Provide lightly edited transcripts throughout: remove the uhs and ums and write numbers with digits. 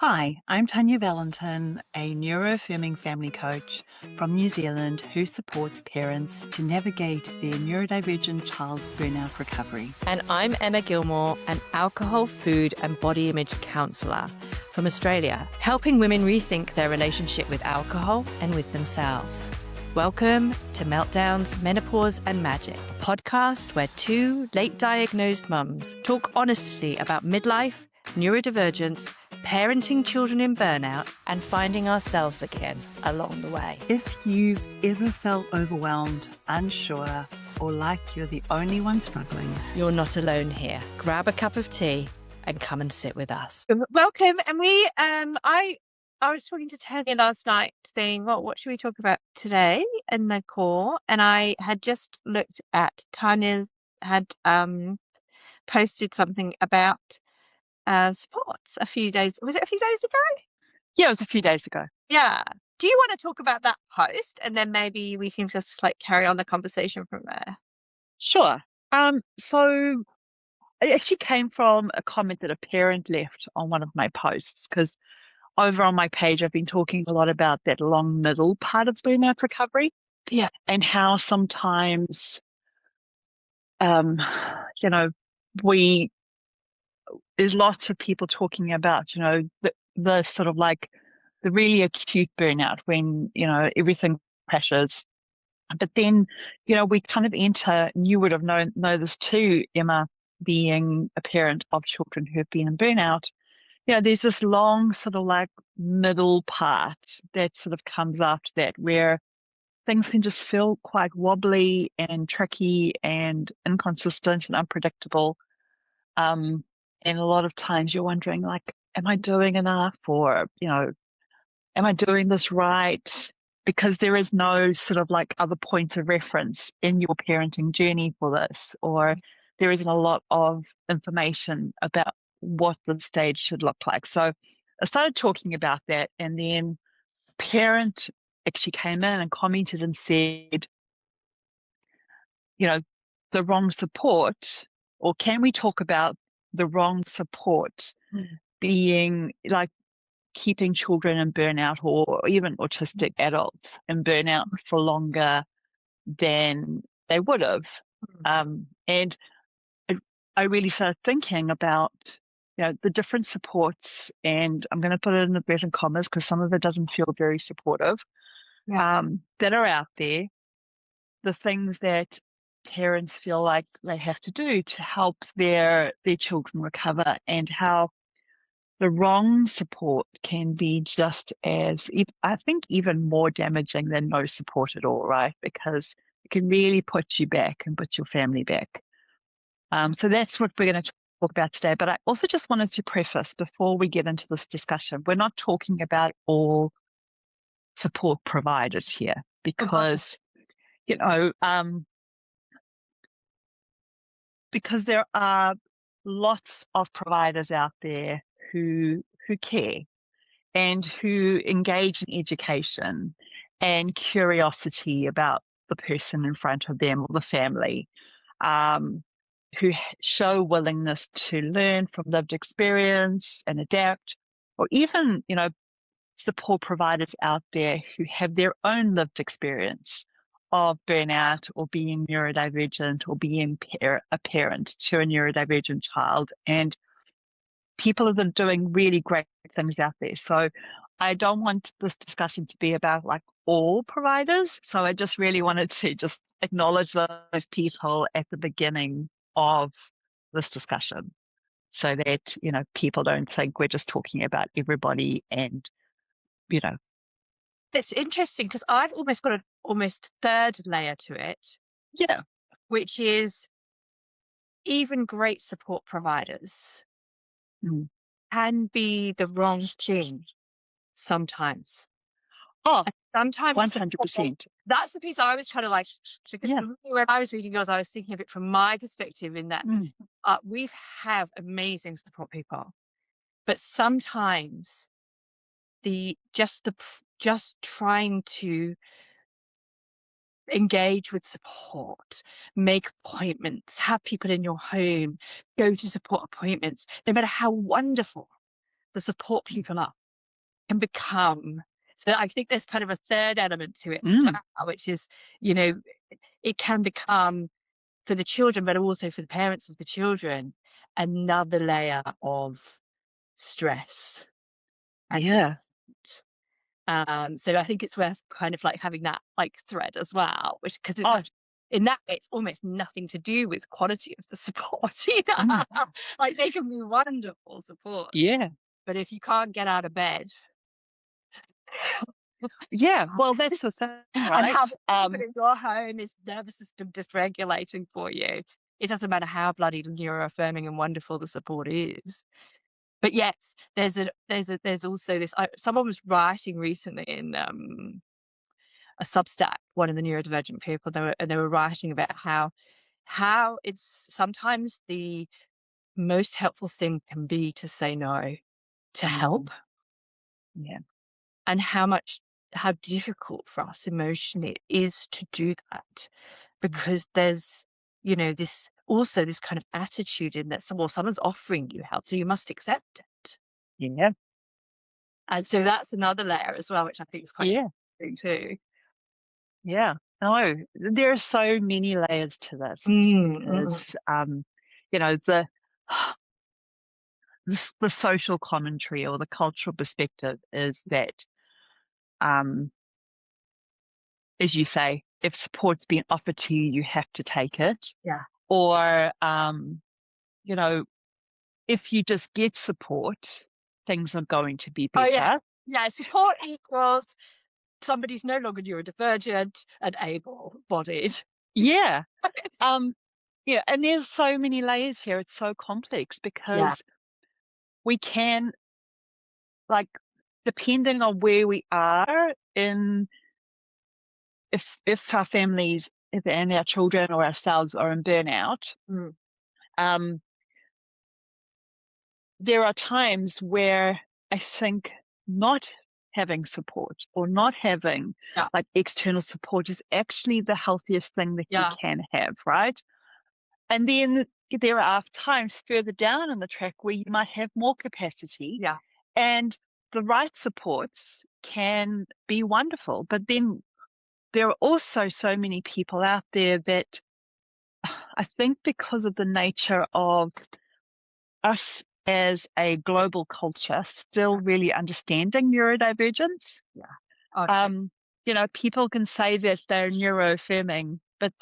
Hi, I'm Tanya Valentin, a neuroaffirming family coach from New Zealand who supports parents to navigate their neurodivergent child's burnout recovery. And I'm Emma Gilmore, an alcohol, food, and body image counsellor from Australia, helping women rethink their relationship with alcohol and with themselves. Welcome to Meltdowns, Menopause and Magic, a podcast where two late diagnosed mums talk honestly about midlife, neurodivergence, parenting children in burnout, and finding ourselves again along the way. If you've ever felt overwhelmed, unsure, or like you're the only one struggling, You're not alone here. Grab a cup of tea and come and sit with us. Welcome. And I was talking to Tanya last night saying, well, what should we talk about today in the core? And I had just looked at Tanya's had posted something about sports a few days. Was it a few days ago? Yeah, it was a few days ago. Yeah. Do you want to talk about that post? And then maybe we can just carry on the conversation from there. Sure. So it actually came from a comment that a parent left on one of my posts, because over on my page, I've been talking a lot about that long middle part of burnout recovery. Yeah. And how sometimes, you know, there's lots of people talking about, the sort of like the really acute burnout when, everything crashes. But then, we kind of enter, and you would have know this too, Emma, being a parent of children who have been in burnout. There's this long sort of like middle part that sort of comes after that, where things can just feel quite wobbly and tricky and inconsistent and unpredictable. And a lot of times you're wondering, like, am I doing enough? Or, am I doing this right? Because there is no sort of like other points of reference in your parenting journey for this, or there isn't a lot of information about what the stage should look like. So I started talking about that, and then a parent actually came in and commented and said, the wrong support, or can we talk about the wrong support being like keeping children in burnout, or even autistic adults in burnout for longer than they would have. And I really started thinking about, the different supports, and I'm going to put it in inverted commas because some of it doesn't feel very supportive, that are out there, the things that parents feel like they have to do to help their children recover, and how the wrong support can be just as, I think, even more damaging than no support at all, right? Because it can really put you back and put your family back. So that's what we're going to talk about today. But I also just wanted to preface, before we get into this discussion, we're not talking about all support providers here, because, because there are lots of providers out there who care and who engage in education and curiosity about the person in front of them or the family, who show willingness to learn from lived experience and adapt, or even, support providers out there who have their own lived experience of burnout, or being neurodivergent, or being a parent to a neurodivergent child. And people have been doing really great things out there. So I don't want this discussion to be about like all providers. So I just really wanted to just acknowledge those people at the beginning of this discussion, so that, people don't think we're just talking about everybody. And, It's interesting because I've almost got an almost third layer to it, yeah, which is even great support providers Mm. can be the wrong thing sometimes. Oh, Sometimes 100%. that's the piece I was kind of like, because Yeah. for me, when I was reading yours, I was thinking of it from my perspective, in that we have amazing support people, but sometimes just trying to engage with support, make appointments, have people in your home, go to support appointments, no matter how wonderful the support people are can become. So I think there's kind of a third element to it, which is, it can become for the children, but also for the parents of the children, another layer of stress. Yeah. So I think it's worth kind of like having that like thread as well, which because it's in that way, it's almost nothing to do with quality of the support either. Like they can be wonderful support. Yeah. But if you can't get out of bed, Yeah. Well, that's the thing, right? and have it in your home is nervous system dysregulating for you, it doesn't matter how bloody neuroaffirming and wonderful the support is. But yet there's also this. Someone was writing recently in a Substack, one of the neurodivergent people. They were writing about how it's sometimes the most helpful thing can be to say no to help. Yeah. And how difficult for us emotionally it is to do that, because there's this kind of attitude in that someone's offering you help, so you must accept it. Yeah. And so that's another layer as well, which I think is quite interesting too. Yeah. No, there are so many layers to this because, the social commentary or the cultural perspective is that, as you say, if support's being offered to you, you have to take it. Yeah. Or, if you just get support, things are going to be better. Oh yeah. Yeah. Support equals somebody's no longer neurodivergent and able-bodied. Yeah. Yeah. And there's so many layers here. It's so complex because we can, like, depending on where we are if our families and our children or ourselves are in burnout, there are times where I think not having support or not having like external support is actually the healthiest thing that you can have, right? And then there are times further down in the track where you might have more capacity, and the right supports can be wonderful. But then there are also so many people out there that I think because of the nature of us as a global culture still really understanding neurodivergence. People can say that they're neuroaffirming, but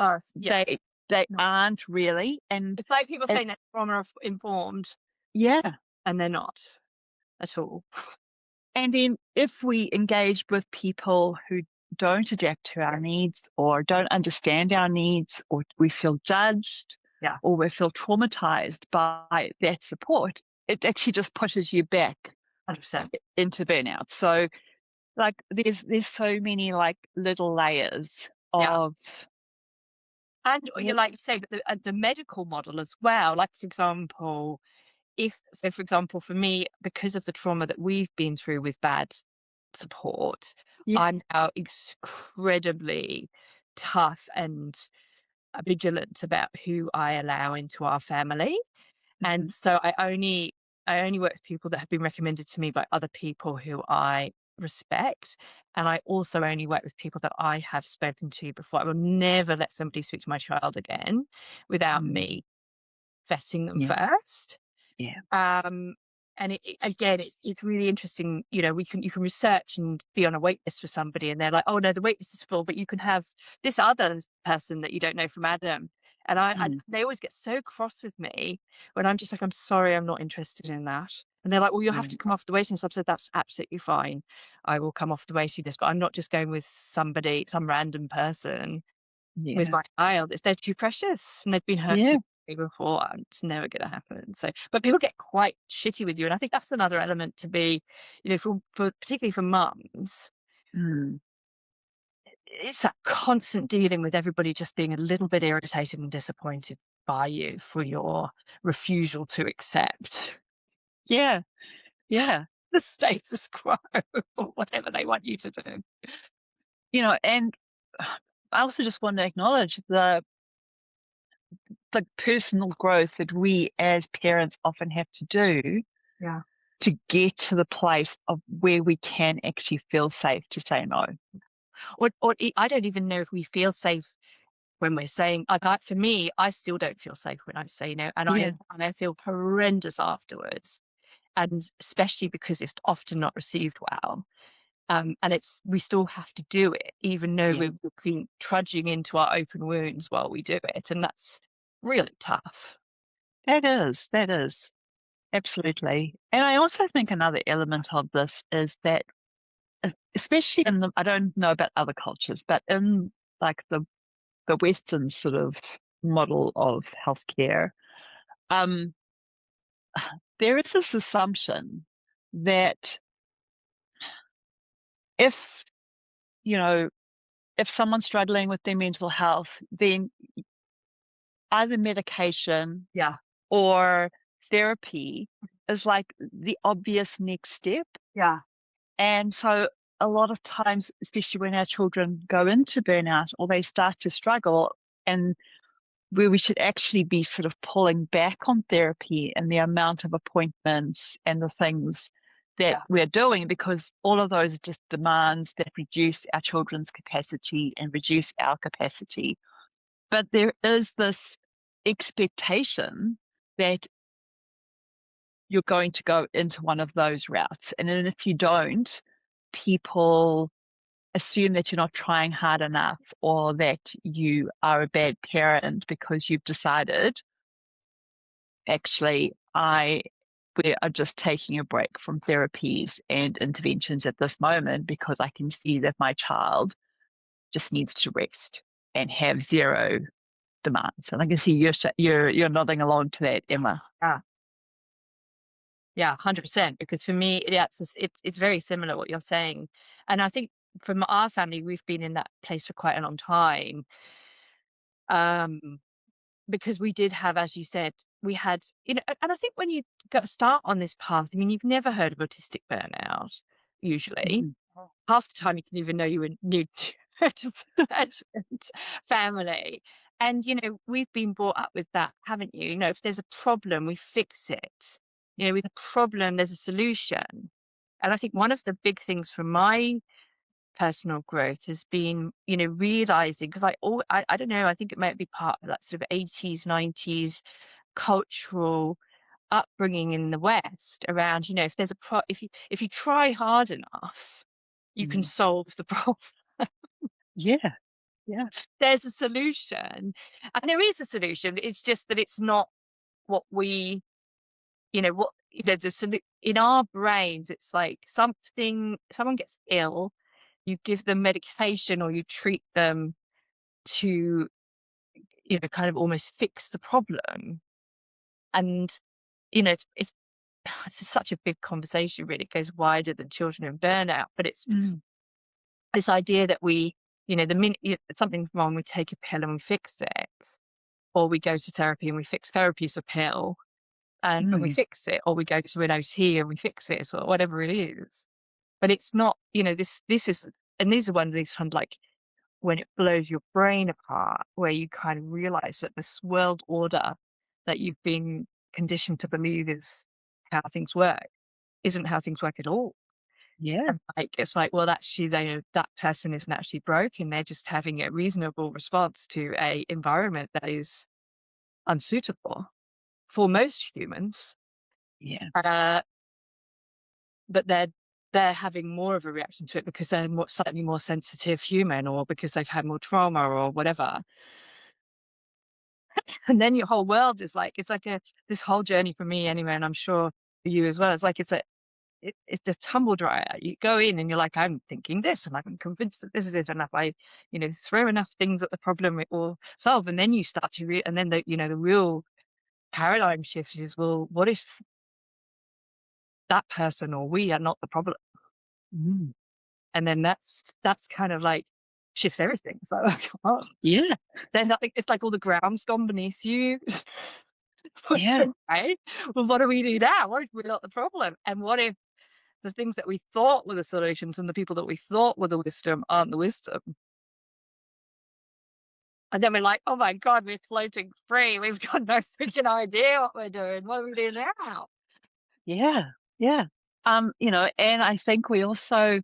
they aren't really. And it's like people saying they're trauma informed. Yeah. And they're not at all. And then if we engage with people who don't adapt to our needs or don't understand our needs, or we feel judged, or we feel traumatized by that support, it actually just pushes you back 100% into burnout. So like there's so many like little layers of and you like you say, but the medical model as well. Like for example, for me, because of the trauma that we've been through with bad support, I'm now incredibly tough and vigilant about who I allow into our family. And so I only work with people that have been recommended to me by other people who I respect. And I also only work with people that I have spoken to before. I will never let somebody speak to my child again without me vetting them first. And it's really interesting. You can research and be on a wait list for somebody, and they're like, "Oh no, the wait list is full, but you can have this other person that you don't know from Adam." And they always get so cross with me when I'm just like, "I'm sorry, I'm not interested in that." And they're like, "Well, you'll have to come off the waiting list." I've said, "That's absolutely fine. I will come off the waiting list, but I'm not just going with some random person with my child. They're too precious and they've been hurt too before, and it's never going to happen." So, but people get quite shitty with you, and I think that's another element to be, for particularly for mums. It's that constant dealing with everybody just being a little bit irritated and disappointed by you for your refusal to accept the status quo or whatever they want you to do. And I also just want to acknowledge the personal growth that we as parents often have to do to get to the place of where we can actually feel safe to say no. Or I don't even know if we feel safe when we're saying, like, for me, I still don't feel safe when I say no, and Yeah. I feel horrendous afterwards, and especially because it's often not received well. And we still have to do it, even though Yeah. we're trudging into our open wounds while we do it, and that's really tough. That is. Absolutely. And I also think another element of this is that, especially I don't know about other cultures, but in like the Western sort of model of healthcare, um, there is this assumption that if, you know, if someone's struggling with their mental health, then either medication Yeah. or therapy is like the obvious next step. Yeah. And so a lot of times, especially when our children go into burnout or they start to struggle, and where we should actually be sort of pulling back on therapy and the amount of appointments and the things that we're doing, because all of those are just demands that reduce our children's capacity and reduce our capacity. But there is this expectation that you're going to go into one of those routes. And then if you don't, people assume that you're not trying hard enough or that you are a bad parent because you've decided, actually, we are just taking a break from therapies and interventions at this moment because I can see that my child just needs to rest and have zero demands. And I can see you're nodding along to that, Emma. Yeah, 100%. Because for me, it's very similar what you're saying, and I think from our family, we've been in that place for quite a long time. Because we did have, as you said, we had, and I think when you start on this path, I mean, you've never heard of autistic burnout, usually. Mhm. Half the time you didn't even know you were neurodivergent family. And, we've been brought up with that, haven't you? If there's a problem, we fix it. With a problem, there's a solution. And I think one of the big things from my personal growth has been, realizing, because I don't know, I think it might be part of that sort of 80s, 90s cultural upbringing in the West around, if there's if you try hard enough, you can Mm. solve the problem. Yeah. Yeah. There's a solution, and there is a solution. It's just that it's not what we, in our brains. It's like someone gets ill, you give them medication or you treat them to, kind of almost fix the problem. And, it's such a big conversation, really. It goes wider than children in burnout, but it's Mm. this idea that the minute something's wrong, we take a pill and we fix it, or we go to therapy and we fix therapy's a pill and we Mm. fix it, or we go to an OT and we fix it, or whatever it is. But it's not, this is, and these are one of these kind of like when it blows your brain apart, where you kind of realize that this world order that you've been conditioned to believe is how things work isn't how things work at all. Yeah. And it's like, well, actually, that person isn't actually broken. They're just having a reasonable response to a environment that is unsuitable for most humans. Yeah. But they're having more of a reaction to it because they're slightly more sensitive human, or because they've had more trauma or whatever. And then your whole world is like, it's like this whole journey for me anyway, and I'm sure for you as well. It's like it's a tumble dryer. You go in and you're like, I'm thinking this, and I'm convinced that this is it. And if I, throw enough things at the problem, it will solve. And then you start to and then the real paradigm shift is, well, what if that person or we are not the problem? Mm. And then that's kind of like shifts everything. So like, oh, Yeah. then I think it's like all the ground's gone beneath you. Yeah. Right? Well, what do we do now? What if we're not the problem? And what if the things that we thought were the solutions and the people that we thought were the wisdom aren't the wisdom? And then we're like, oh my God, we're floating free. We've got no freaking idea what we're doing. What do we do now? Yeah. Yeah. And I think we also,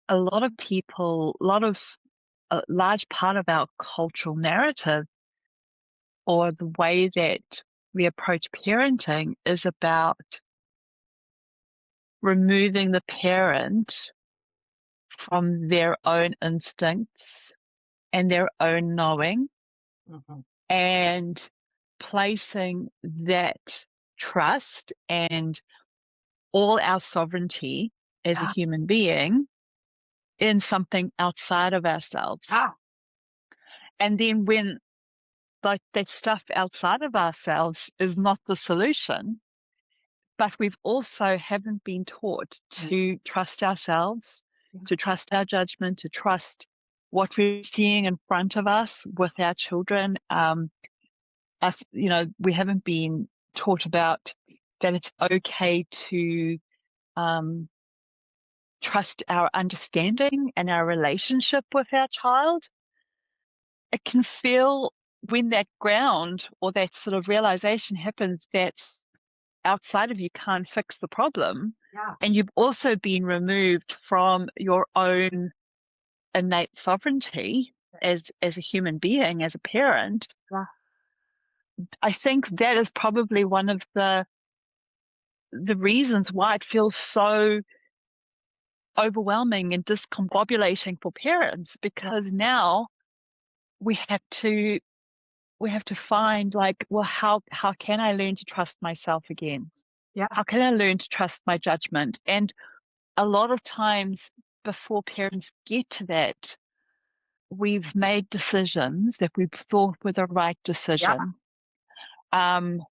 a lot of people, a large part of our cultural narrative or the way that we approach parenting is about removing the parent from their own instincts and their own knowing and placing that trust and all our sovereignty as a human being in something outside of ourselves. And then when that stuff outside of ourselves is not the solution, but we've also haven't been taught to trust ourselves, to trust our judgment, to trust what we're seeing in front of us with our children. We haven't been taught about that it's okay to trust our understanding and our relationship with our child. It can feel, when that ground or that sort of realization happens, that outside of you can't fix the problem. And you've also been removed from your own innate sovereignty as a human being, as a parent. I think that is probably one of the reasons why it feels so overwhelming and discombobulating for parents, because now we have to find, like, well, how can I learn to trust myself again? How can I learn to trust my judgment? And a lot of times before parents get to that, we've made decisions that we've thought were the right decision. And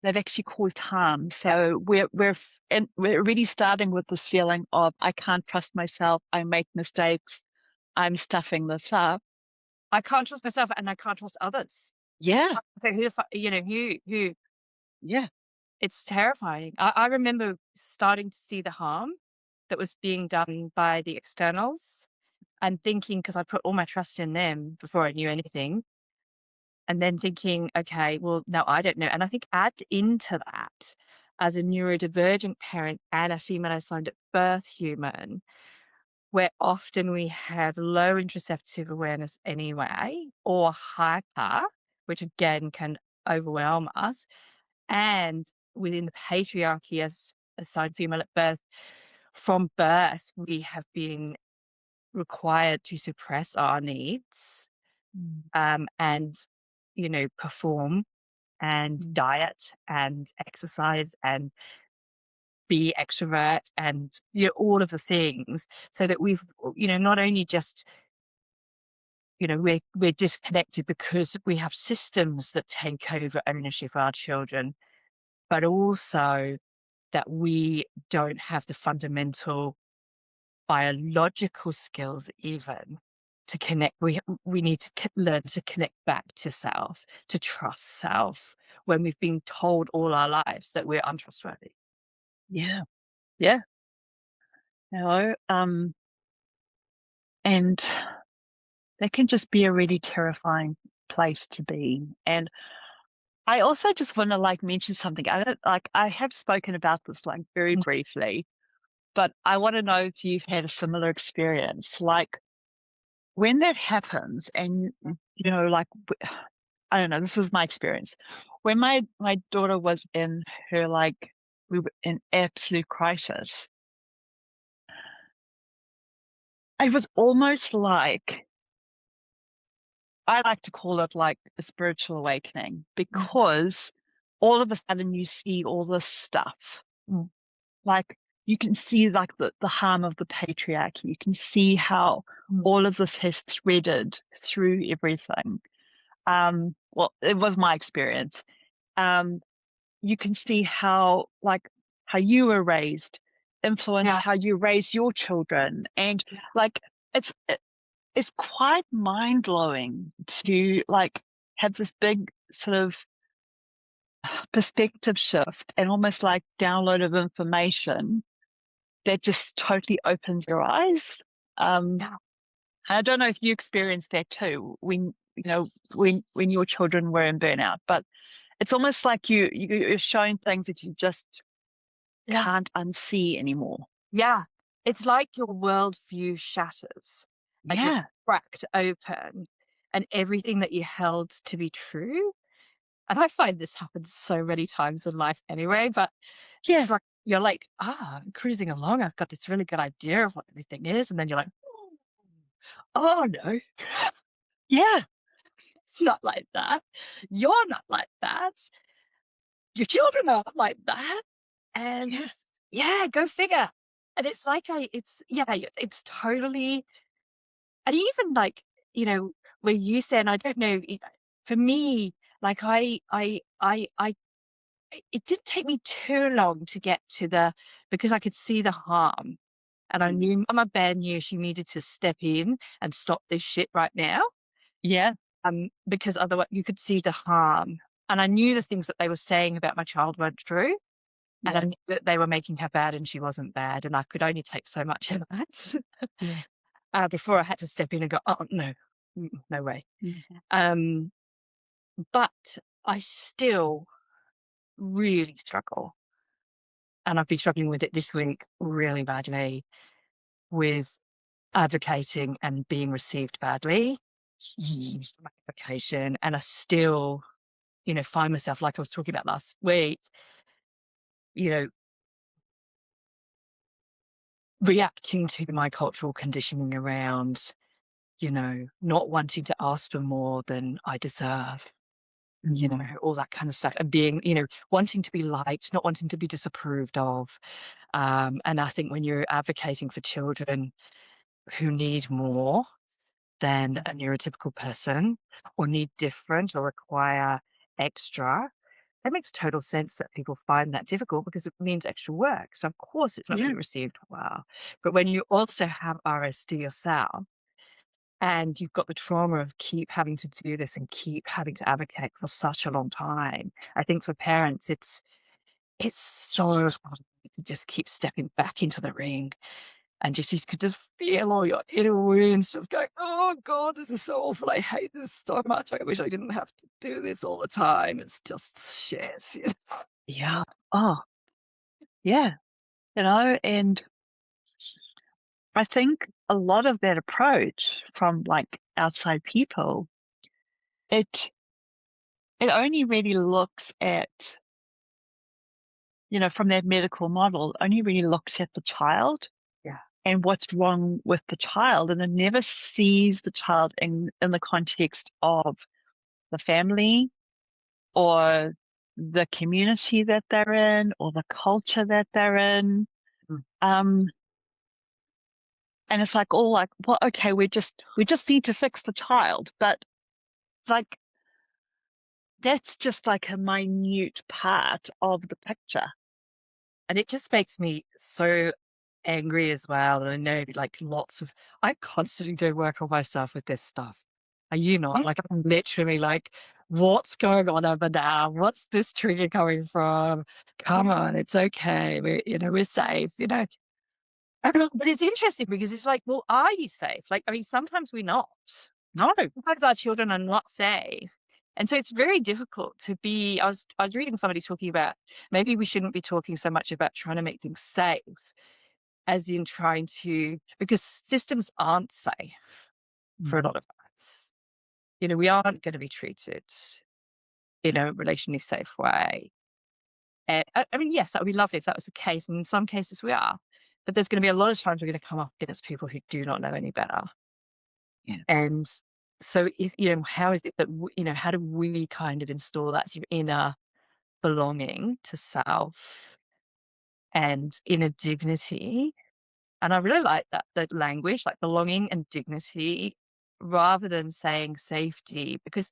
they've actually caused harm. So we're already starting with this feeling of, I can't trust myself, I make mistakes, I'm stuffing this up. I can't trust myself and I can't trust others. Yeah. So who Yeah. it's terrifying. I remember starting to see the harm that was being done by the externals and thinking, because I put all my trust in them before I knew anything, and then thinking, okay, well, no, I don't know. And I think add into that, as a neurodivergent parent and a female assigned at birth human, where often we have low interoceptive awareness anyway, or hyper, which again can overwhelm us. And within the patriarchy, as assigned female at birth, from birth, we have been required to suppress our needs, and, perform and diet and exercise and be extrovert and, all of the things, so that we've, not only just, we're disconnected because we have systems that take over ownership of our children, but also that we don't have the fundamental biological skills even to connect. We need to learn to connect back to self, to trust self, when we've been told all our lives that we're untrustworthy. Yeah. Yeah. And that can just be a really terrifying place to be. And I also just want to mention something. I have spoken about this very briefly, but I want to know if you've had a similar experience. Like, when that happens, and I don't know, this was my experience. When my daughter was in her, we were in absolute crisis, it was almost like, I like to call it like a spiritual awakening, because all of a sudden you see all this stuff. Like, you can see the harm of the patriarchy. You can see how all of this has threaded through everything. Well, it was my experience. You can see how you were raised influenced how you raise your children. And it's quite mind-blowing to have this big sort of perspective shift and almost like download of information that just totally opens your eyes. I don't know if you experienced that too when your children were in burnout, but it's almost like you're showing things that you just can't unsee anymore. Yeah. It's like your worldview shatters and you're Yeah. cracked open and everything that you held to be true. And I find this happens so many times in life anyway, but Yeah. it's like you're like, I'm cruising along. I've got this really good idea of what everything is. And then you're like, oh no, Yeah. it's not like that. You're not like that. Your children are not like that. And Yeah. yeah, go figure. And it's like it's totally, and even like, where you said, I don't know, for me, like it didn't take me too long to get to because I could see the harm. And I knew my bad knew she needed to step in and stop this shit right now. Yeah. Because otherwise you could see the harm. And I knew the things that they were saying about my child weren't true. And I Yeah. knew that they were making her bad and she wasn't bad. And I could only take so much of Yeah. that before I had to step in and go, oh, no, no way. Um, but I still really struggle. And I've been struggling with it this week really badly with advocating and being received badly from advocation. And I still, find myself, like I was talking about last week, you know, reacting to my cultural conditioning around, not wanting to ask for more than I deserve, all that kind of stuff. And being, wanting to be liked, not wanting to be disapproved of. And I think when you're advocating for children who need more than a neurotypical person or need different or require extra, that makes total sense that people find that difficult because it means extra work. So of course it's not going to be received well. But when you also have RSD yourself and you've got the trauma of keep having to do this and keep having to advocate for such a long time, I think for parents it's so hard to just keep stepping back into the ring and you could just feel all your inner wounds just going, oh God, this is so awful. I hate this so much. I wish I didn't have to do this all the time. It's just shit. Yeah. Oh, yeah. And I think a lot of that approach from like outside people, it only really looks at, from that medical model, only really looks at the child. Yeah. And what's wrong with the child, and it never sees the child in the context of the family or the community that they're in or the culture that they're in. And it's like all like, well, okay, we just need to fix the child, but like that's just like a minute part of the picture. And it just makes me so angry as well. And I know I constantly do work on myself with this stuff. Are you not? Like I'm literally like, what's going on over now? What's this trigger coming from? Come on, it's okay. We're safe, But it's interesting because it's like, well, are you safe? Like, I mean, sometimes we're not. No. Sometimes our children are not safe. And so it's very difficult to be. I was reading somebody talking about maybe we shouldn't be talking so much about trying to make things safe as in trying to, because systems aren't safe for a lot of us. We aren't going to be treated in a relationally safe way. And I mean, yes, that would be lovely if that was the case. And in some cases we are. But there's going to be a lot of times we're going to come up against people who do not know any better. Yeah. And so if, how is it that, how do we kind of install that sort of inner belonging to self and inner dignity? And I really like that language, like belonging and dignity, rather than saying safety, because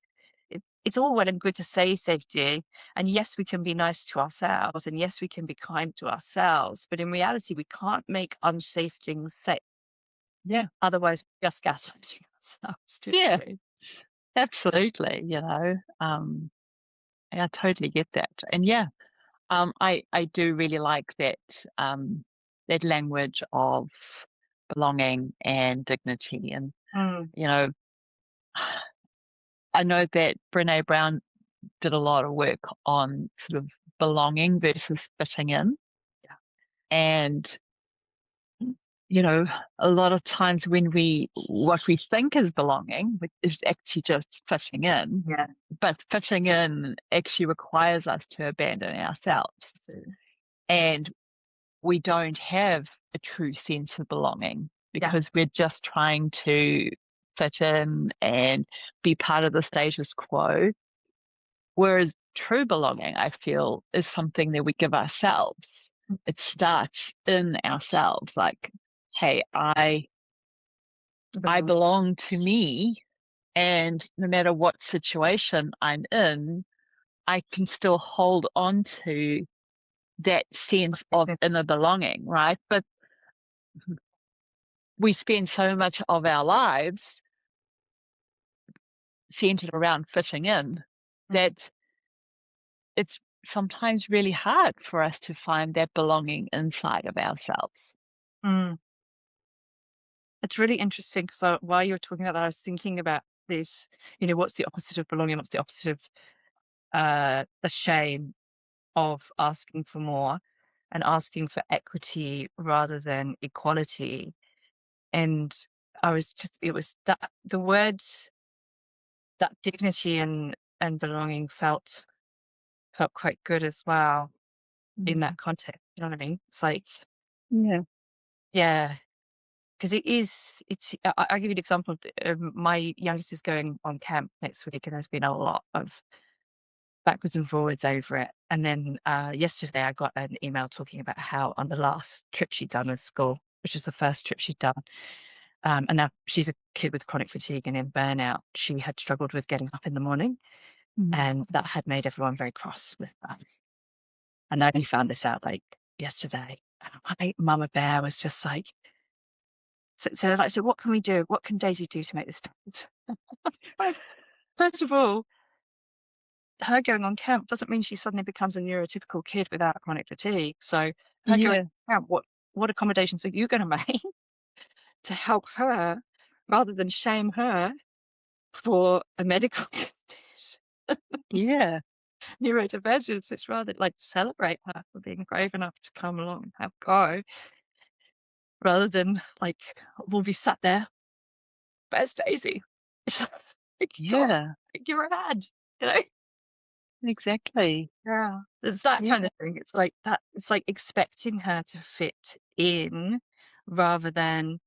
it's all well and good to say safety. And yes, we can be nice to ourselves. And yes, we can be kind to ourselves. But in reality, we can't make unsafe things safe. Yeah. Otherwise, we're just gaslighting ourselves. Yeah. Absolutely. I totally get that. And yeah, I do really like that, that language of belonging and dignity. And, I know that Brene Brown did a lot of work on sort of belonging versus fitting in. Yeah. And, you know, a lot of times when what we think is belonging is actually just fitting in. Yeah. But fitting in actually requires us to abandon ourselves. And we don't have a true sense of belonging because we're just trying to fit in and be part of the status quo. Whereas true belonging, I feel, is something that we give ourselves. It starts in ourselves. Like, hey, I belong to me, and no matter what situation I'm in, I can still hold on to that sense of inner belonging, right? But we spend so much of our lives centered around fitting in that it's sometimes really hard for us to find that belonging inside of ourselves. Mm. It's really interesting because while you were talking about that, I was thinking about this, you know, what's the opposite of belonging? What's the opposite of the shame of asking for more and asking for equity rather than equality? And it was that the words, that dignity and belonging felt quite good as well in that context. You know what I mean? It's like, Yeah. yeah, because I'll give you an example. My youngest is going on camp next week, and there's been a lot of backwards and forwards over it. And then yesterday I got an email talking about how on the last trip she'd done with school, which was the first trip she'd done, and now she's a kid with chronic fatigue and in burnout, she had struggled with getting up in the morning, and that had made everyone very cross with her. And I only found this out like yesterday. And my mama bear was just like, so what can we do? What can Daisy do to make this difference? First of all, her going on camp doesn't mean she suddenly becomes a neurotypical kid without chronic fatigue. So her going on camp, what accommodations are you going to make to help her rather than shame her for a medical condition? Yeah. Neurodivergence, it's rather like celebrate her for being brave enough to come along and have a go, rather than like we'll be sat there. Where's Daisy? Like, Yeah. give her a hand, you know? Exactly. Yeah. It's that kind of thing. It's like that. It's like expecting her to fit in rather than,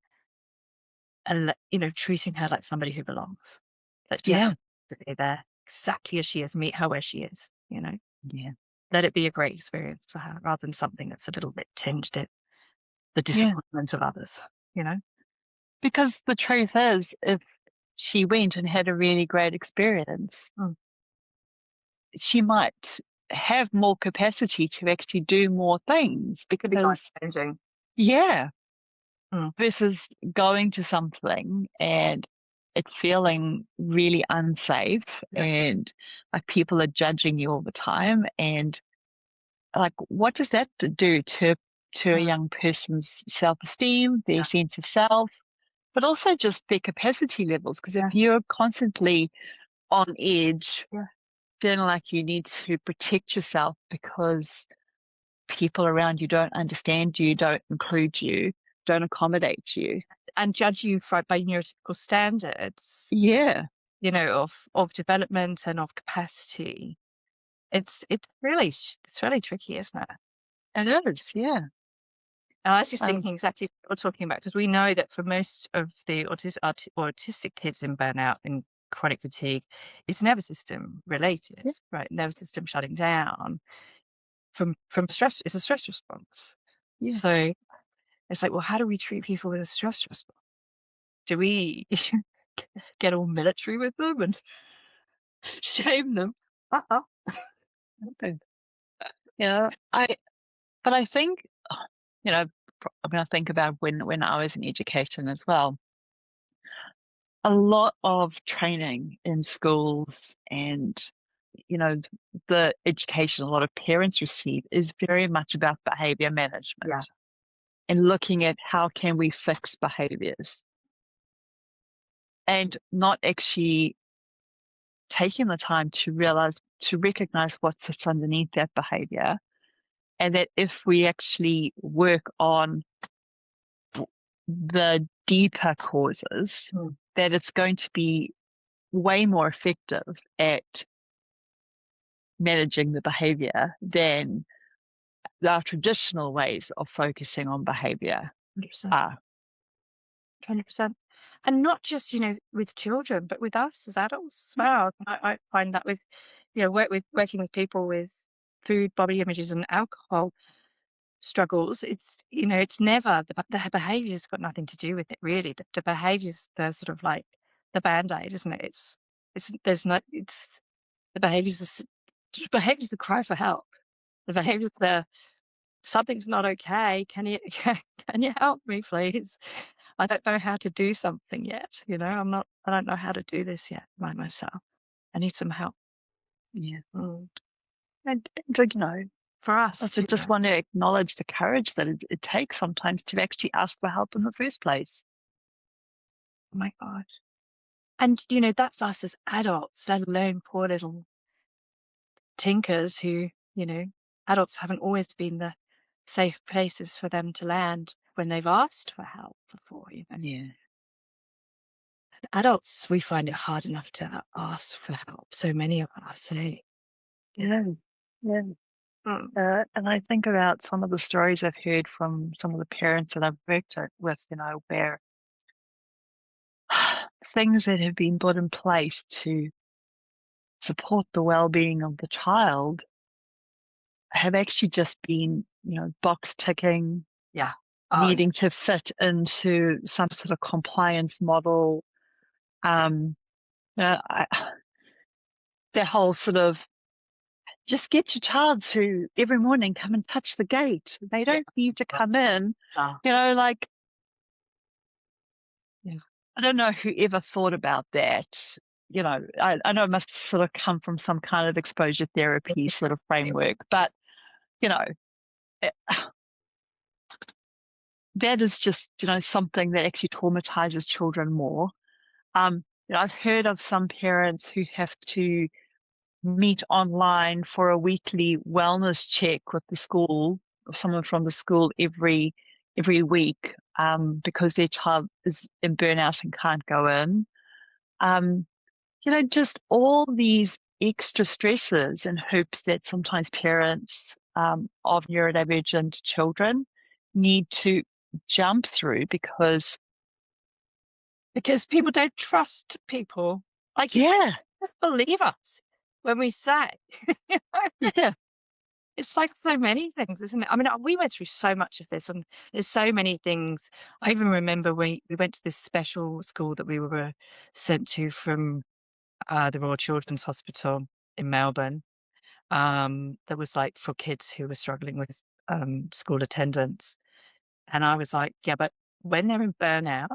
you know, treating her like somebody who belongs. That she has to be there exactly as she is. Meet her where she is. You know, Yeah. let it be a great experience for her rather than something that's a little bit tinged in the disappointment of others. You know, Because the truth is, if she went and had a really great experience, she might have more capacity to actually do more things because, yeah, versus going to something and it feeling really unsafe and like people are judging you all the time. And like, what does that do to a young person's self-esteem, their sense of self, but also just their capacity levels? Because if you're constantly on edge, feeling like you need to protect yourself because people around you don't understand you, don't include you, don't accommodate you, and judge you by neurotypical standards. Yeah. You know, of development and of capacity. It's really tricky, isn't it? It is, yeah. And I was just thinking exactly what we're talking about, because we know that for most of the autistic kids in burnout and chronic fatigue, it's nervous system related, right? Nervous system shutting down from stress. It's a stress response. Yeah. So it's like, well, how do we treat people with a stress response? Do we get all military with them and shame them? Yeah, but I think, you know, I mean, I think about when I was in education as well. A lot of training in schools and, you know, the education a lot of parents receive is very much about behavior management and looking at how can we fix behaviors and not actually taking the time to recognize what sits underneath that behavior, and that if we actually work on the deeper causes, that it's going to be way more effective at managing the behavior than our traditional ways of focusing on behavior 100%. are. 100%. And not just, with children, but with us as adults as well. I find that with, working with people with food, body images and alcohol struggles, it's never, the behaviour's got nothing to do with it really. The behaviour's the sort of like the Band-Aid, isn't it? The behaviour's the cry for help. The behaviour's the, something's not okay. Can you help me, please? I don't know how to do something yet. I don't know how to do this yet by myself. I need some help. Yeah. Mm. And For us, I just want to acknowledge the courage that it takes sometimes to actually ask for help in the first place. oh my God. And, that's us as adults, let alone poor little tinkers who, adults haven't always been the safe places for them to land when they've asked for help before, Yeah. Adults, we find it hard enough to ask for help. So many of us, hey? Yeah. Yeah. And I think about some of the stories I've heard from some of the parents that I've worked with, where things that have been put in place to support the well-being of the child have actually just been, box ticking, Yeah. needing to fit into some sort of compliance model. The whole sort of, just get your child to every morning come and touch the gate. They don't need to come in, like, I don't know who ever thought about that. I know it must sort of come from some kind of exposure therapy sort of framework, but, it, that is just, something that actually traumatizes children more. I've heard of some parents who have to meet online for a weekly wellness check with the school, or someone from the school every week, because their child is in burnout and can't go in. Just all these extra stresses and hoops that sometimes parents of neurodivergent children need to jump through because people don't trust people. Like, yeah, just believe us when we say. yeah, It's like so many things, isn't it? I mean, we went through so much of this, and there's so many things. I even remember we went to this special school that we were sent to from the Royal Children's Hospital in Melbourne. That was like for kids who were struggling with school attendance. And I was like, yeah, but when they're in burnout,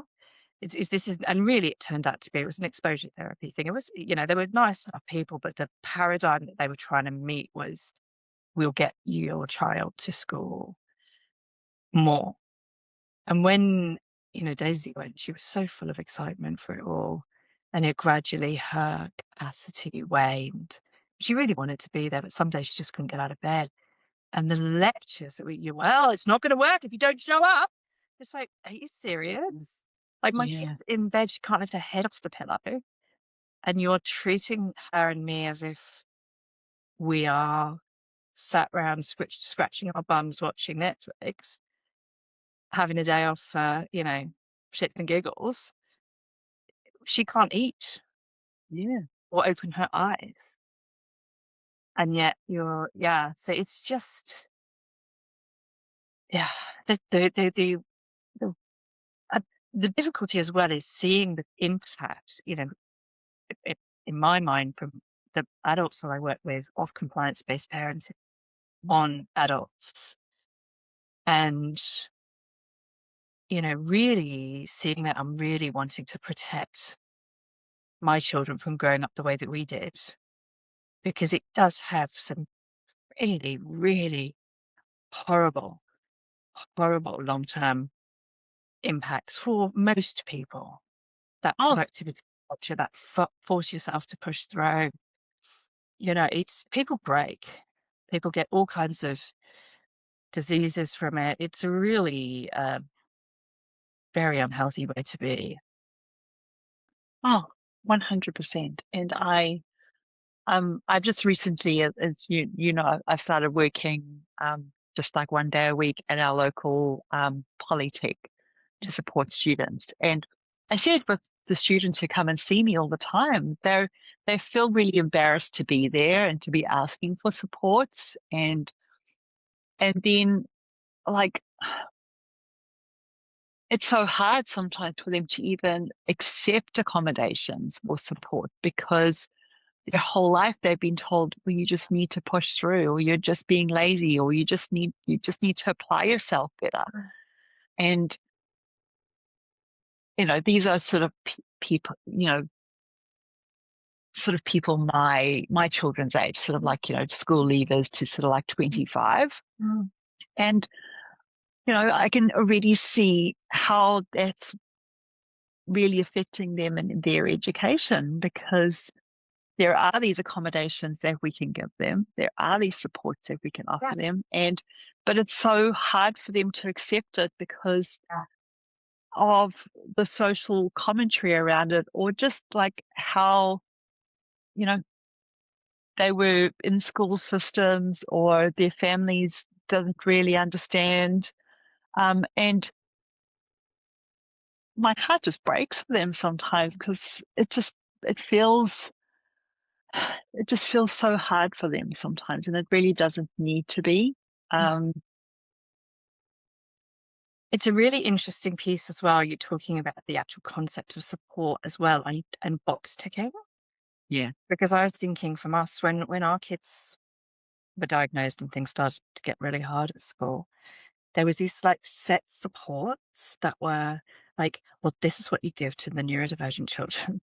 and really it turned out to be, it was an exposure therapy thing. It was, they were nice enough people, but the paradigm that they were trying to meet was, we'll get your child to school more. And when, Daisy went, she was so full of excitement for it all. And it gradually, her capacity waned. She really wanted to be there, but some days she just couldn't get out of bed. And the lectures that it's not going to work if you don't show up. It's like, are you serious? Like, my kid's in bed, she can't lift her head off the pillow. And you're treating her and me as if we are sat round scratching our bums watching Netflix, having a day off for, shits and giggles. She can't eat or open her eyes. And yet so it's just, the difficulty as well is seeing the impact, in my mind, from the adults that I work with of compliance-based parenting on adults. And, really seeing that I'm really wanting to protect my children from growing up the way that we did, because it does have some really, really horrible, horrible long-term impacts for most people, that productivity culture that force yourself to push through. You know, it's people break. People get all kinds of diseases from it. It's a really very unhealthy way to be. Oh, 100%. And I've just recently, as you know, I've started working just like 1 day a week at our local polytech to support students. And I see it with the students who come and see me all the time. They feel really embarrassed to be there and to be asking for supports, and then like it's so hard sometimes for them to even accept accommodations or support, because their whole life they've been told, well, you just need to push through, or you're just being lazy, or you just need to apply yourself better. And these are sort of people, sort of people my children's age, sort of like school leavers to sort of like 25. And I can already see how that's really affecting them and their education, because there are these accommodations that we can give them. There are these supports that we can offer them. But it's so hard for them to accept it because of the social commentary around it, or just like how, they were in school systems, or their families doesn't really understand. And my heart just breaks for them sometimes, because it feels it just feels so hard for them sometimes, and it really doesn't need to be. It's a really interesting piece as well. You're talking about the actual concept of support as well, and box ticking. Yeah. Because I was thinking from us when our kids were diagnosed and things started to get really hard at school, there was these like set supports that were like, well, this is what you give to the neurodivergent children.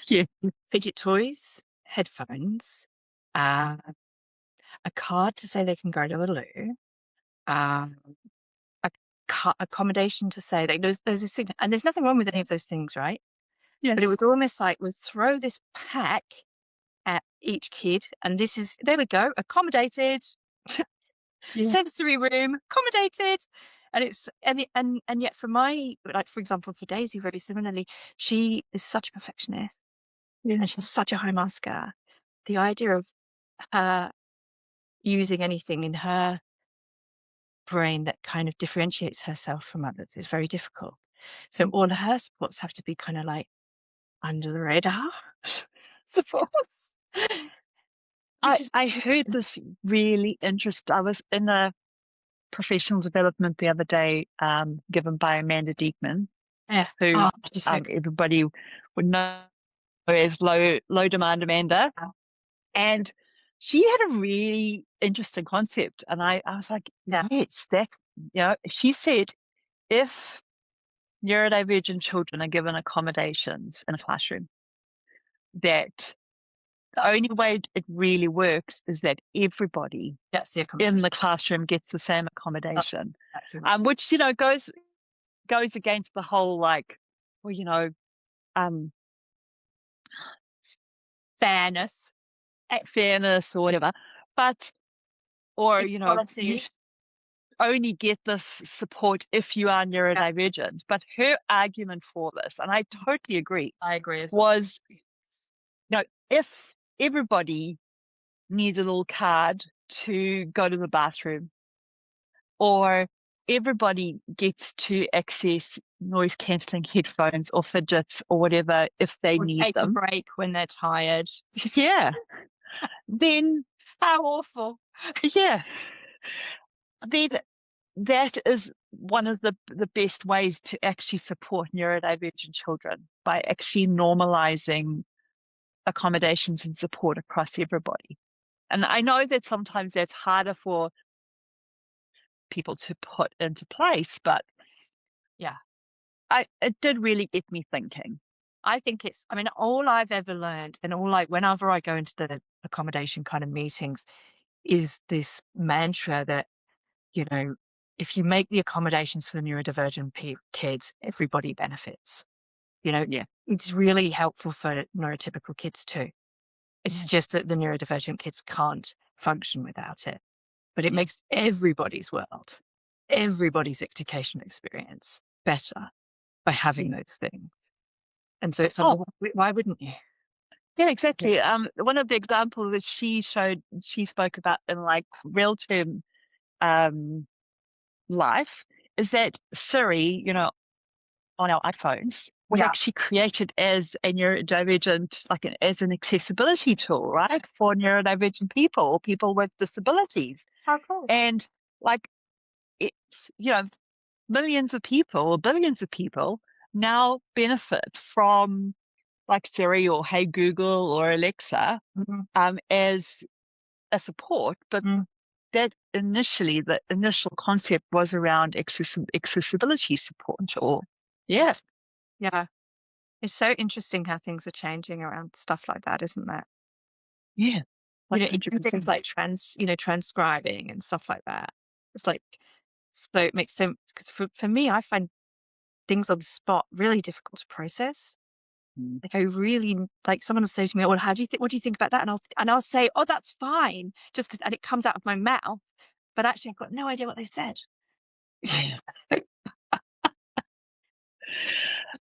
Yeah. Fidget toys, headphones, a card to say they can go to the loo, um, accommodation to say that there's this thing, and there's nothing wrong with any of those things, right? Yes. But it was almost like we'll throw this pack at each kid, and this is, there we go, accommodated. Yeah. Sensory room, accommodated. And it's and yet for my, like, for example, for Daisy, very similarly, she is such a perfectionist and she's such a high masker. The idea of her using anything in her brain that kind of differentiates herself from others is very difficult. So all of her supports have to be kind of like under the radar supports. I heard this really interesting. I was in a professional development the other day, given by Amanda Diekman, who everybody would know as low demand Amanda. And she had a really interesting concept. And I was like, yes, that, she said, if neurodivergent children are given accommodations in a classroom, that the only way it really works is that everybody in the classroom gets the same accommodation, which, goes against the whole, like, well, fairness or whatever. But, or, equality. you only get this support if you are neurodivergent. But her argument for this, and I totally agree, was, if everybody needs a little card to go to the bathroom, or everybody gets to access noise cancelling headphones or fidgets or whatever if they need take them, a break when they're tired. Yeah. Then how awful. Yeah. Then that is one of the best ways to actually support neurodivergent children, by actually normalizing accommodations and support across everybody. And I know that sometimes that's harder for people to put into place, but it did really get me thinking. I think it's, I mean, all I've ever learned, and whenever I go into the accommodation kind of meetings, is this mantra that, if you make the accommodations for the neurodivergent kids, everybody benefits. Yeah. It's really helpful for neurotypical kids too. It's just that the neurodivergent kids can't function without it. But it makes everybody's world, everybody's educational experience better by having those things. And so it's like, Oh, well, why wouldn't you? yeah, exactly. One of the examples that she spoke about in like real term life is that Siri, on our iPhones was Yeah. actually created as a neurodivergent, like as an accessibility tool, right? For neurodivergent people or people with disabilities. How cool. And like it's, millions of people or billions of people now benefit from like Siri or Hey Google or Alexa as a support, but that initially, the initial concept was around accessibility support or, yeah. Yeah. It's so interesting how things are changing around stuff like that, isn't it? Yeah. Like Even things 100%. like transcribing and stuff like that. It's like, so it makes sense because for me, I find things on the spot really difficult to process. Mm. Like I really like someone will say to me, "Well, how do you think? What do you think about that?" And I'll say, "Oh, that's fine," just because, and it comes out of my mouth, but actually, I've got no idea what they said. Yeah.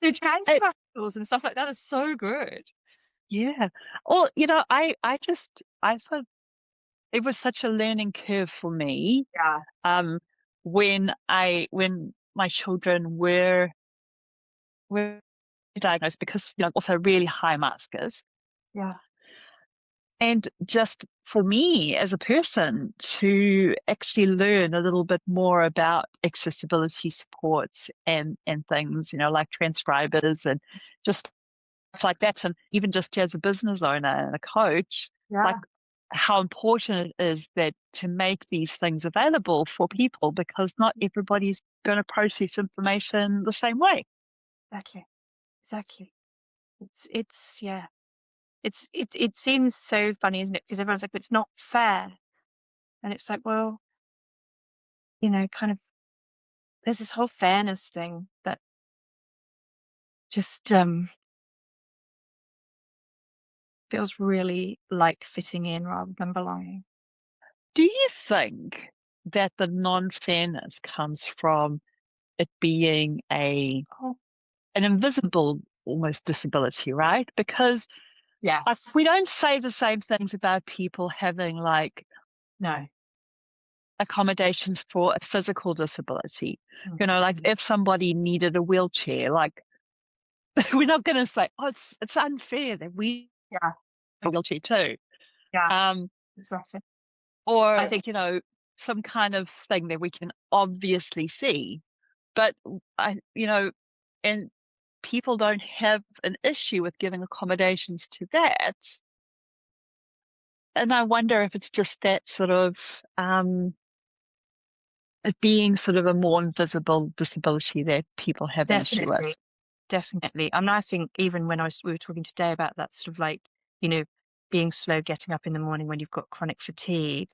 The It, transfer tools and stuff like that is so good. yeah. Well, I thought it was such a learning curve for me. Yeah, When my children were diagnosed because, also really high maskers. yeah, And just for me as a person to actually learn a little bit more about accessibility supports and things, like transcribers and just stuff like that. And even just as a business owner and a coach, like yeah. how important it is that to make these things available for people because not everybody's going to process information the same way. Exactly, exactly. Yeah. It seems so funny, isn't it? Because everyone's like, "But it's not fair," and it's like, well, kind of. There's this whole fairness thing that just feels really like fitting in rather than belonging. Do you think that the non-fairness comes from it being Oh, an invisible almost disability, right? Because like yes. we don't say the same things about people having like No. accommodations for a physical disability. Mm. Like if somebody needed a wheelchair, like we're not going to say, "Oh, it's unfair that we Yeah. have a wheelchair too." Yeah. Um, Exactly. I or think some kind of thing that we can obviously see. But and people don't have an issue with giving accommodations to that. And I wonder if it's just that sort of it being sort of a more invisible disability that people have an issue with. definitely, definitely. I mean, I think even when we were talking today about that sort of like, you know, being slow getting up in the morning when you've got chronic fatigue,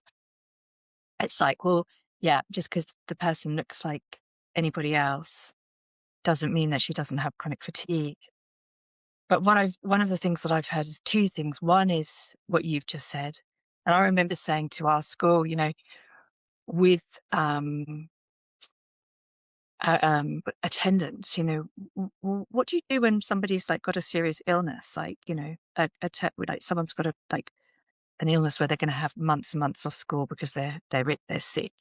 it's like, well, yeah, just because the person looks like anybody else doesn't mean that she doesn't have chronic fatigue. But one of the things that I've heard is two things. One is what you've just said. And I remember saying to our school, with attendance, what do you do when somebody's like got a serious illness, like, like someone's got like an illness where they're going to have months and months off school because they're sick,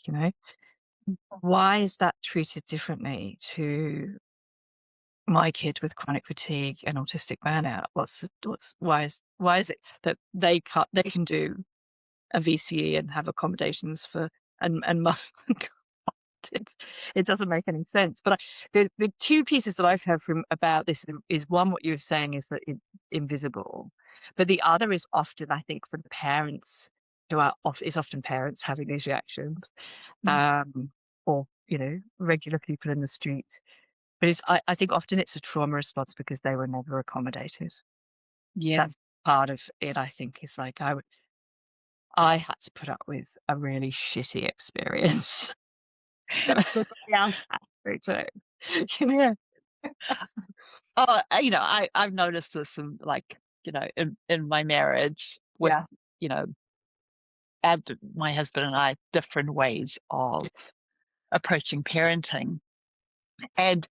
Why is that treated differently to my kid with chronic fatigue and autistic burnout? Why is it that they can do a VCE and have accommodations for and it doesn't make any sense. But the two pieces that I've heard from about this is one, what you were saying is that it's invisible, but the other is often, I think, for the parents who are often parents having these reactions, or regular people in the street. But I think often it's a trauma response because they were never accommodated. Yeah. That's part of it. I think is like I had to put up with a really shitty experience. Everybody else has to too. Yeah. Oh, I've noticed this in, like, in my marriage with, Yeah. you know, and my husband and I, different ways of approaching parenting. And,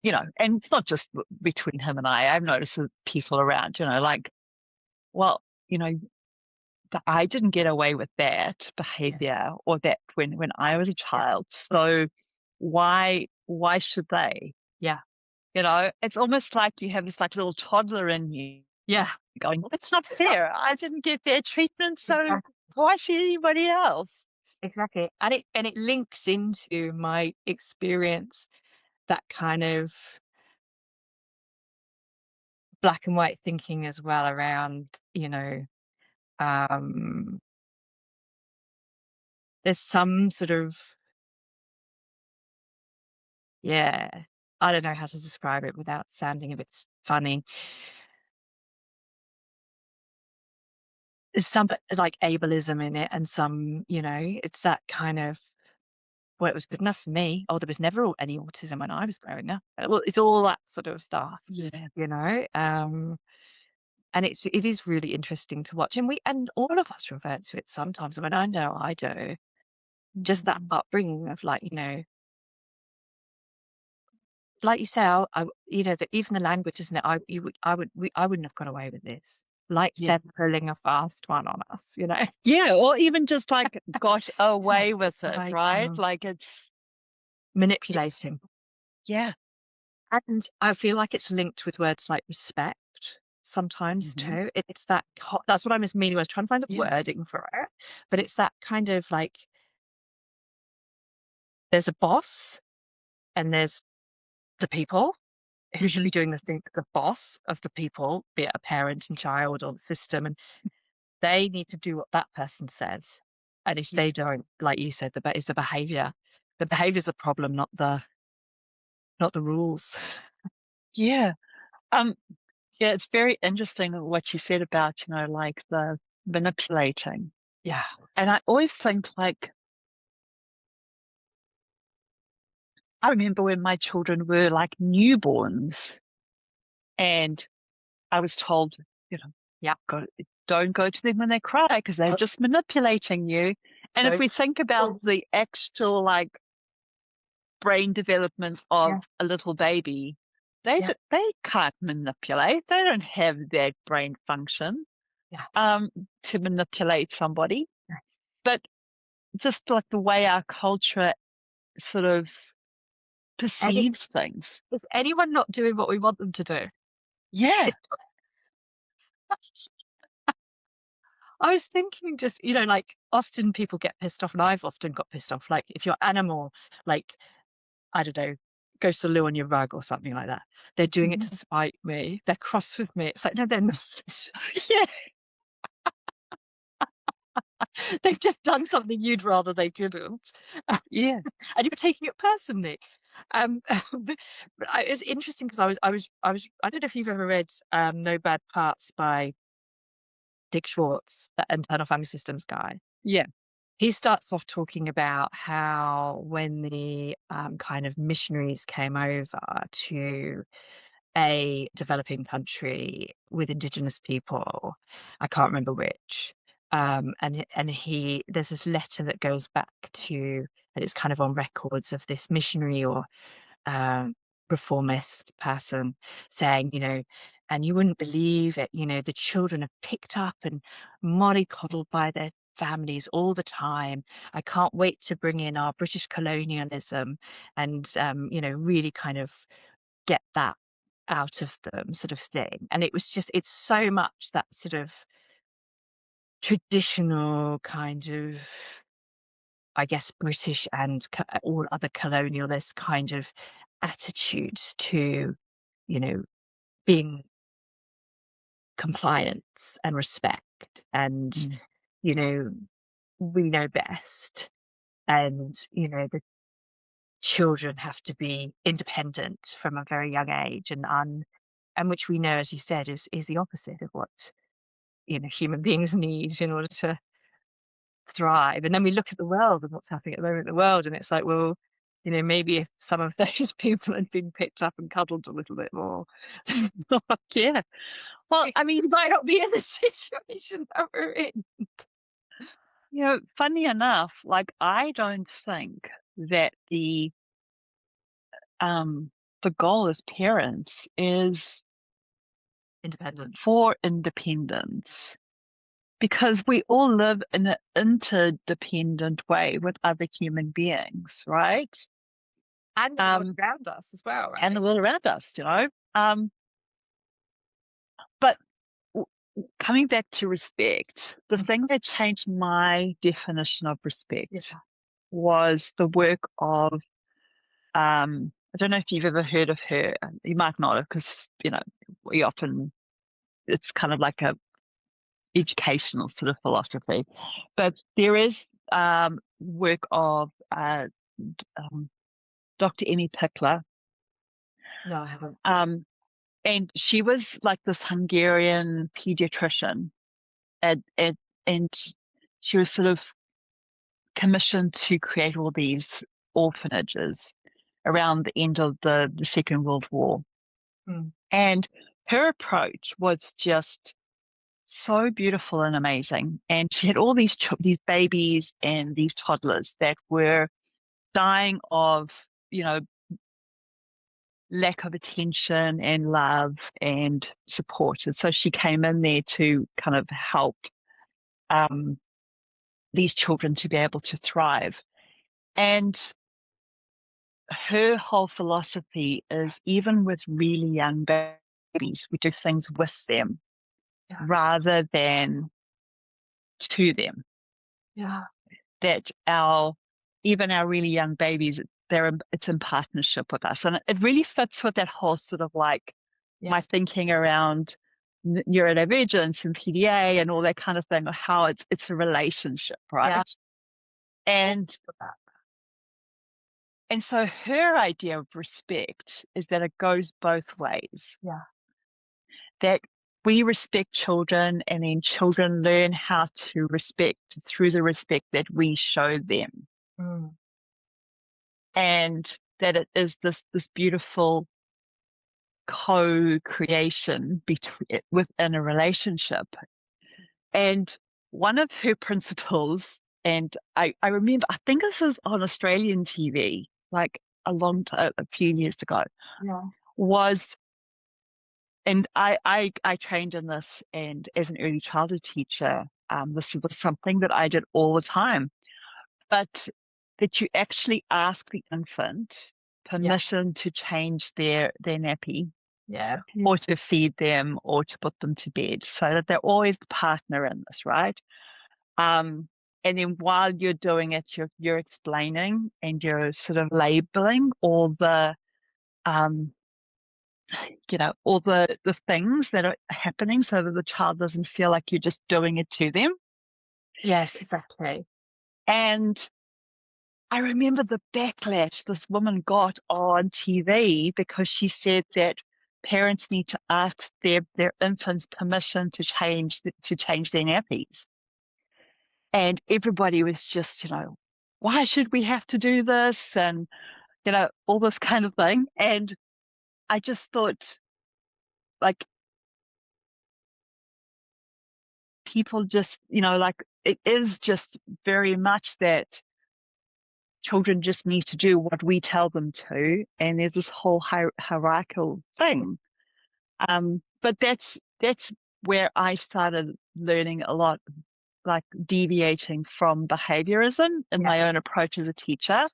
and it's not just between him and I've noticed with people around, like, well, you know, but I didn't get away with that Yeah. behavior or that when I was a child. So why should they? Yeah. It's almost like you have this like little toddler in you Yeah. going, well, that's not fair. I didn't get fair treatment, so Exactly. why should anybody else? Exactly. And it links into my experience, that kind of black and white thinking as well around, um, there's some sort of, yeah, I don't know how to describe it without sounding a bit funny. There's some like ableism in it, and some, it's that kind of, well, it was good enough for me. Oh, there was never any autism when I was growing up. Well, it's all that sort of stuff, Yeah. you know. And it is really interesting to watch, and all of us revert to it sometimes. I mean, I know I do. Just that upbringing of, like, like you say, even the language, isn't it? I wouldn't have got away with this. Like Yeah. they're pulling a fast one on us, Yeah, or even just like got So, away with it, like, right? Like it's manipulating. yeah. And I feel like it's linked with words like respect sometimes Hmm. too. It's that that's what I was meaning. I was trying to find the Yeah. wording for it, but it's that kind of like, there's a boss and there's the people who should be doing the thing, the boss of the people, be it a parent and child or the system, and they need to do what that person says. And if Yeah. they don't, like you said, it's the behavior. The behavior is the problem, not the rules. Yeah. Um, yeah, it's very interesting what you said about, like the manipulating. Yeah. And I always think like I remember when my children were like newborns and I was told, you know, Yeah. don't go to them when they cry because they're just manipulating you. And if Don't. we think about the actual like brain development of Yeah. a little baby, they Yeah. they can't manipulate. They don't have that brain function Yeah. to manipulate somebody. Yeah. But just like the way our culture sort of And perceives things. is anyone not doing what we want them to do? Yeah. It's I was thinking, just, like, often people get pissed off, and I've often got pissed off, like, if your animal, like, I don't know, goes to loo on your rug or something like that, they're doing it to Mhm. spite me, they're cross with me. It's like, no, they're not. Yeah. They've just done something you'd rather they didn't, Yeah. and you're taking it personally. But it's interesting because I don't know if you've ever read, No Bad Parts by Dick Schwartz, the internal family systems guy. Yeah. He starts off talking about how when the kind of missionaries came over to a developing country with indigenous people, I can't remember which, and he there's this letter that goes back to, and it's kind of on records of this missionary or um, reformist person saying, and you wouldn't believe it, the children are picked up and mollycoddled by their families all the time. I can't wait to bring in our British colonialism and, really kind of get that out of them, sort of thing. And it's so much that sort of traditional kind of, I guess, British and all other colonialist kind of attitudes to, you know, being compliance and respect and, Mm. you know, we know best. And, the children have to be independent from a very young age, and which we know, as you said, is the opposite of what, human beings need in order to thrive. And then we look at the world and what's happening at the moment in the world, and it's like, well, maybe if some of those people had been picked up and cuddled a little bit more, Yeah. Well, I mean, we might not be in the situation that we're in. funny enough, like I don't think that the goal as parents is Independent. for independence, because we all live in an interdependent way with other human beings, right? And the world around us as well, right? And the world around us, But coming back to respect, the thing that changed my definition of respect was the work of, I don't know if you've ever heard of her. You might not have, because, it's kind of like a educational sort of philosophy. But there is work of Dr. Emmy Pickler. No, I haven't. And she was like this Hungarian pediatrician, and she was sort of commissioned to create all these orphanages around the end of the Second World War. And her approach was just so beautiful and amazing. And she had all these babies and these toddlers that were dying of, lack of attention and love and support. And so she came in there to kind of help these children to be able to thrive. And her whole philosophy is, even with really young babies, we do things with them rather than to them. Yeah. That even our really young babies, it's in partnership with us. And it really fits with that whole sort of like my thinking around neurodivergence and PDA and all that kind of thing, or how it's a relationship, right? And so her idea of respect is that it goes both ways. Yeah. That we respect children, and then children learn how to respect through the respect that we show them. And that it is this beautiful co-creation within a relationship. And one of her principles, and I remember, I think this was on Australian TV, like a few years ago, was, and I trained in this, and as an early childhood teacher, this was something that I did all the time, but that you actually ask the infant permission to change their nappy, or to feed them, or to put them to bed, so that they're always the partner in this, right? And then while you're doing it, you're explaining and you're sort of labeling all the all the things that are happening, so that the child doesn't feel like you're just doing it to them. Yes, exactly. And I remember the backlash this woman got on TV, because she said that parents need to ask their infants permission to change their nappies. And everybody was just, why should we have to do this? And, all this kind of thing. And I just thought, like, people just, like, it is just very much that children just need to do what we tell them to. And there's this whole hierarchical thing. But that's where I started learning a lot, like deviating from behaviorism in my own approach as a teacher.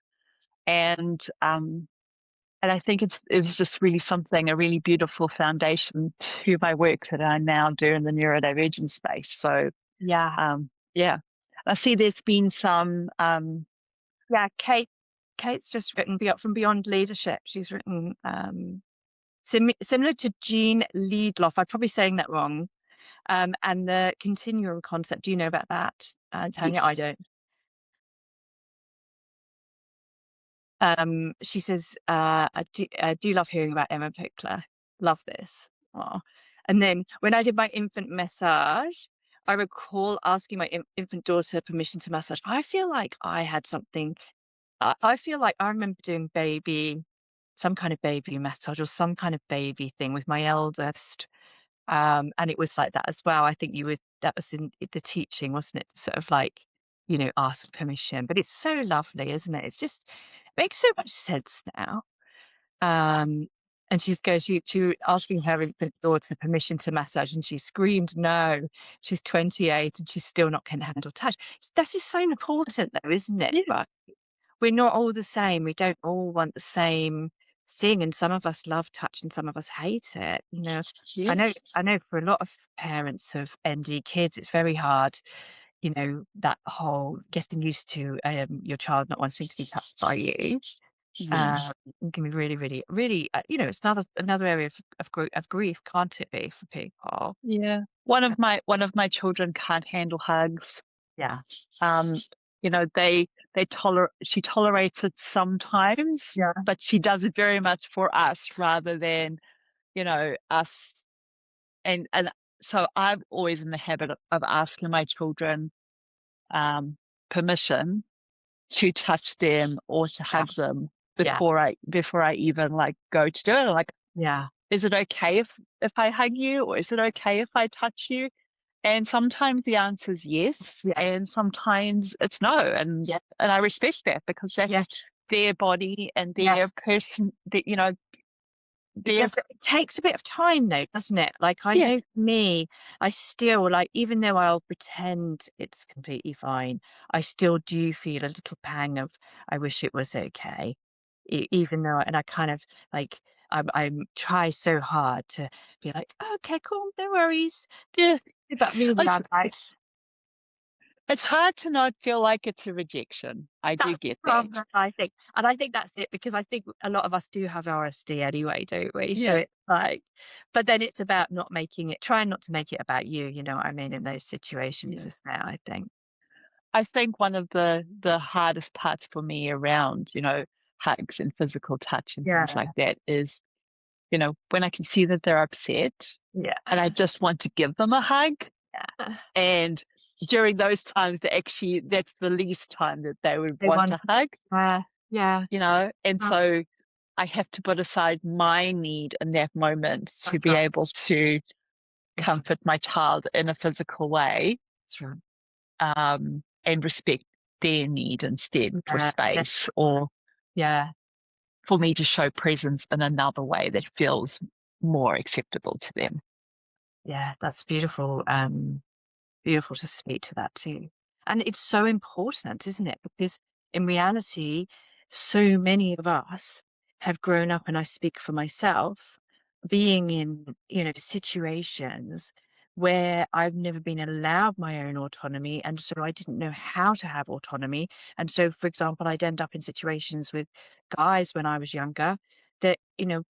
And I think it was just really a really beautiful foundation to my work that I now do in the neurodivergent space. So I see there's been some Kate's just written from Beyond Leadership. She's written similar to Jean Liedloff. I'm probably saying that wrong. And the continuum concept. Do you know about that, Tanya? Yes. I don't. She says, I do love hearing about Emma Pickler. Love this. Aww. And then when I did my infant massage, I recall asking my infant daughter permission to massage. I feel like I had something I feel like I remember doing some kind of baby massage or some kind of baby thing with my eldest. And it was like that as well. I think that was in the teaching, wasn't it? Sort of like, ask permission. But it's so lovely, isn't it? It's just makes so much sense now. Um, and she asking her infant daughter permission to massage, and she screamed no. She's 28 and she's still not can handle touch. That is so important, though, isn't it? Yeah. Right? We're not all the same. We don't all want the same thing, and some of us love touch and some of us hate it. Yes. I know for a lot of parents of ND kids, it's very hard, that whole getting used to your child not wanting to be touched by you. Yeah. It can be really, really, really, it's another area of grief, can't it be for people? Yeah. One of my children can't handle hugs. Yeah. Um, she tolerates it sometimes, Yeah. but she does it very much for us rather than, us. And so I'm always in the habit of asking my children permission to touch them or to hug them Yeah. before I even like go to do it. I'm like, Yeah. is it okay if I hug you, or is it okay if I touch you? And sometimes the answer is yes, Yeah. and sometimes it's no. And Yeah. and I respect that because that's Yes. their body and their Yes. person. It takes a bit of time though, doesn't it? Like, I Yeah, know for me, I still like, even though I'll pretend it's completely fine, I still do feel a little pang of, I wish it was okay. Even though, and I kind of like, I try so hard to be like, okay, cool, no worries. yeah. But really, It's I'm like, it's hard to not feel like it's a rejection. I do that's the get that. problem, I think. And I think that's it, because I think a lot of us do have RSD anyway, don't we? So Yeah, it's like, but then it's about trying not to make it about you, you know what I mean, in those situations, yeah. isn't it, I think? I think one of the hardest parts for me around, hugs and physical touch and things Yeah. like that is, when I can see that they're upset Yeah. and I just want to give them a hug. Yeah. And during those times, that's the least time that they would They want want, a hug, yeah. and Oh, so I have to put aside my need in that moment to that's be right. able to comfort my child in a physical way, That's right. and respect their need instead for Yeah. Yeah. space, or Yeah. for me to show presence in another way that feels more acceptable to them. Yeah. That's beautiful. Beautiful to speak to that too. And it's so important, isn't it? Because in reality, so many of us have grown up, and I speak for myself, being in, situations where I've never been allowed my own autonomy. And so I didn't know how to have autonomy. And so, for example, I'd end up in situations with guys when I was younger that,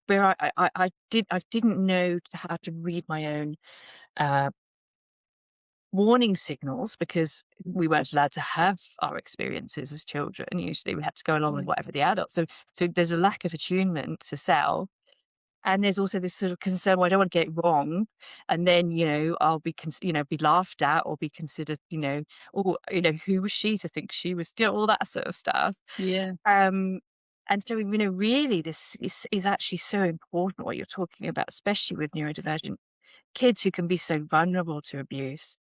where I didn't know how to read my own uh, warning signals, because we weren't allowed to have our experiences as children. Usually we had to go along with Yeah. whatever the adults. So there's a lack of attunement to self. And there's also this sort of concern, well, I don't want to get it wrong. And then, I'll be, be laughed at or be considered, or, who was she to think she was still all that sort of stuff. Yeah. And so, really this is actually so important what you're talking about, especially with neurodivergent kids who can be so vulnerable to abuse,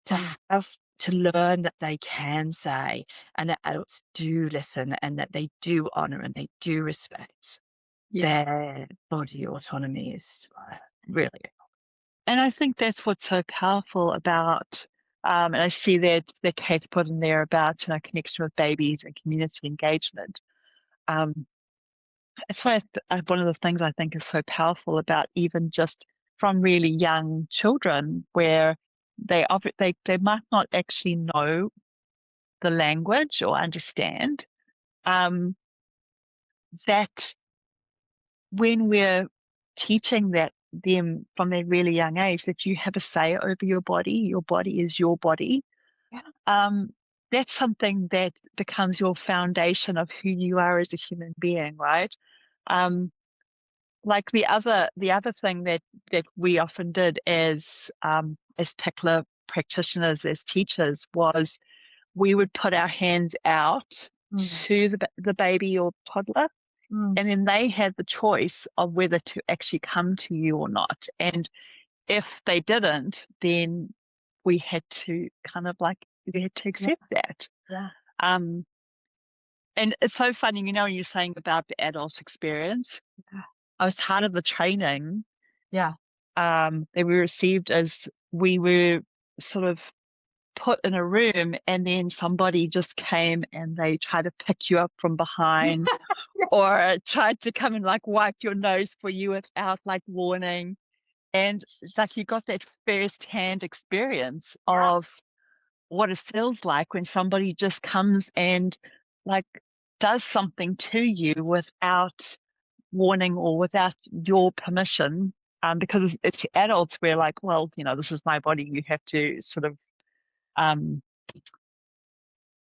to Mm. have to learn that they can say, and that adults do listen, and that they do honor and they do respect Yeah. their body autonomy is really. And I think that's what's so powerful about, and I see that the Kate's put in there about, connection with babies and community engagement. That's why one of the things I think is so powerful about even just from really young children, where they might not actually know the language or understand, that when we're teaching them from a really young age that you have a say over your body is your body, Yeah. that's something that becomes your foundation of who you are as a human being, right? Like the other thing that we often did as particular practitioners, as teachers, was we would put our hands out to the baby or toddler. Mm. And then they had the choice of whether to actually come to you or not. And if they didn't, then we had to we had to accept that. Yeah. And it's so funny, when you're saying about the adult experience, Yeah. I was part of the training Yeah. that we received as we were sort of put in a room, and then somebody just came and they tried to pick you up from behind or tried to come and wipe your nose for you without warning. And it's like you got that first-hand experience of what it feels like when somebody just comes and does something to you without warning or without your permission. Because it's adults, we're like, well, this is my body. You have to sort of,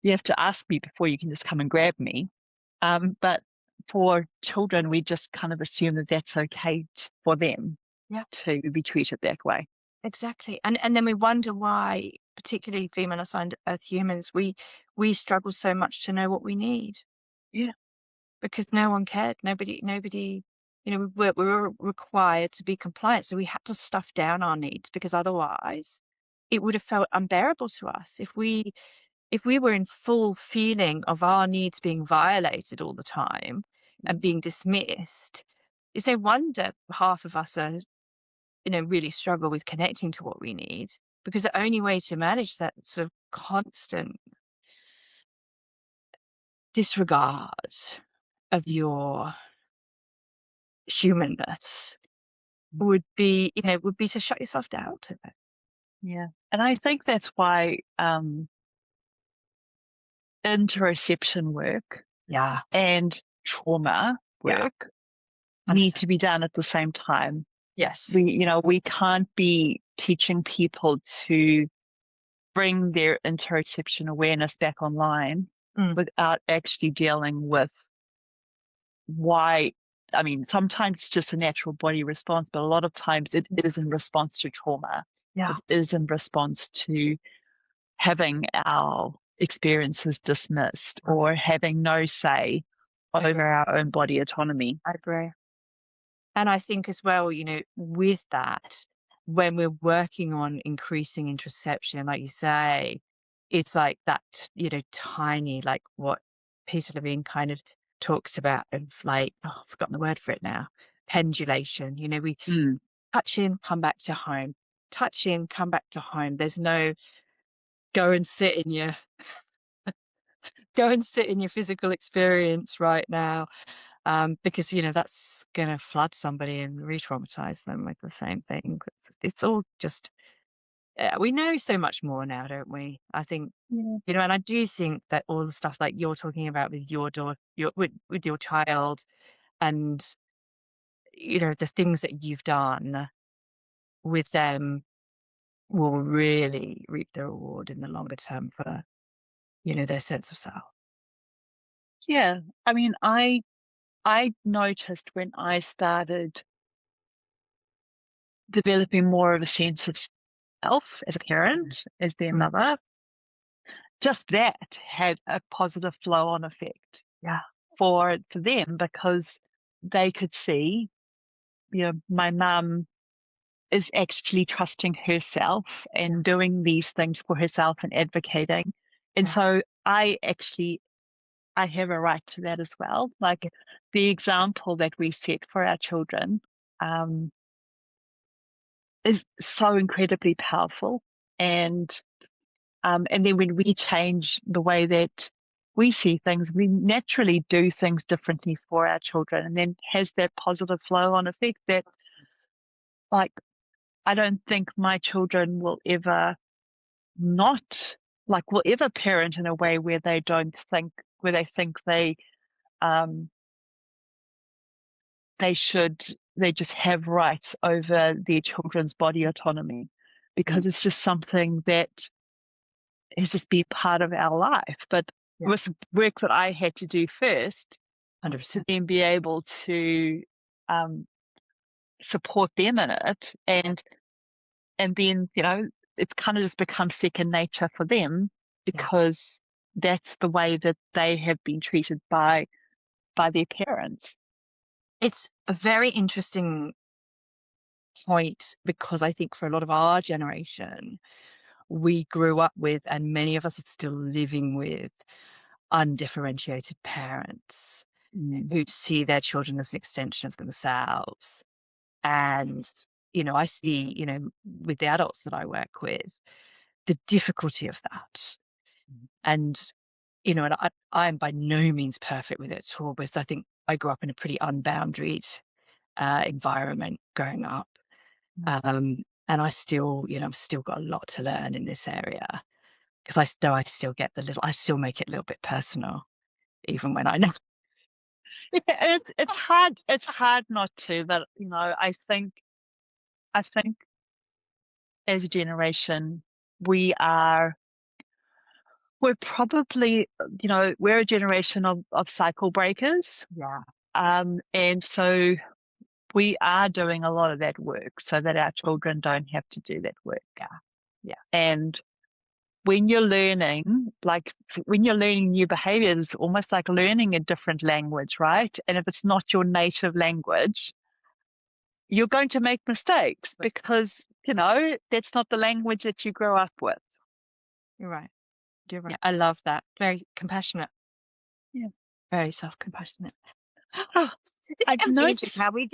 you have to ask me before you can just come and grab me. But for children, we just kind of assume that that's okay for them to be treated that way. Exactly. And then we wonder why, particularly female assigned Earth humans, we struggle so much to know what we need. Yeah. Because no one cared. Nobody, we were required to be compliant. So we had to stuff down our needs, because otherwise it would have felt unbearable to us if we were in full feeling of our needs being violated all the time and being dismissed. It's no wonder half of us are, really struggle with connecting to what we need, because the only way to manage that sort of constant disregard of your humanness would be to shut yourself down to it. Yeah. And I think that's why interoception work and trauma work need to be done at the same time. Yes. We can't be teaching people to bring their interoception awareness back online without actually dealing with why. I mean, sometimes it's just a natural body response, but a lot of times it is in response to trauma. Yeah. It is in response to having our experiences dismissed or having no say over our own body autonomy. I agree. And I think as well, with that, when we're working on increasing interoception, like you say, it's like that, tiny, like what Peter Levine kind of talks about of I've forgotten the word for it now, pendulation. We touch in, come back to home, touch in, come back to home. There's no go and sit in your physical experience right now. Because that's going to flood somebody and re-traumatize them with the same thing. It's all just we know so much more now, don't we? I think and I do think that all the stuff like you're talking about with your daughter, with your child, and the things that you've done with them will really reap the reward in the longer term for their sense of self. Yeah, I mean, I noticed when I started developing more of a sense of self as a parent, as their mother, just that had a positive flow-on effect for them, because they could see, my mum is actually trusting herself and doing these things for herself and advocating. And so I have a right to that as well. Like the example that we set for our children is so incredibly powerful. And then when we change the way that we see things, we naturally do things differently for our children, and then has that positive flow on effect that, I don't think my children will ever will ever parent in a way where they think they just have rights over their children's body autonomy, because it's just something that has just been part of our life. But with work that I had to do first, 100%. to then be able to support them in it, and then it's kind of just become second nature for them, because that's the way that they have been treated by their parents. It's a very interesting point, because I think for a lot of our generation, we grew up with, and many of us are still living with, undifferentiated parents who see their children as an extension of themselves. And, I see, with the adults that I work with, the difficulty of that. And, and I'm by no means perfect with it at all, because I think I grew up in a pretty unboundaried environment growing up. And I still, I've still got a lot to learn in this area, because I still get I still make it a little bit personal, even when I know. Yeah, it's hard not to, but I think as a generation we're probably, we're a generation of cycle breakers. Yeah. And so we are doing a lot of that work so that our children don't have to do that work. Yeah. And when you're learning new behaviors, it's almost like learning a different language, right? And if it's not your native language, you're going to make mistakes because, that's not the language that you grow up with. You're right. You're right. Yeah. I love that. Very compassionate. Yeah. Very self-compassionate. I've noticed how we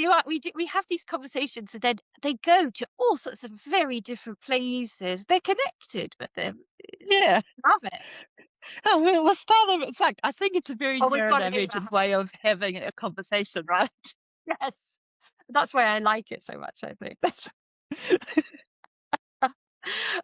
have these conversations, and then they go to all sorts of very different places. They're connected, but they're love it. Oh, we'll start them. It's like, I think it's a very Always gotta do neurodivergent that. way of having a conversation, right? Yes, that's why I like it so much. I think that's.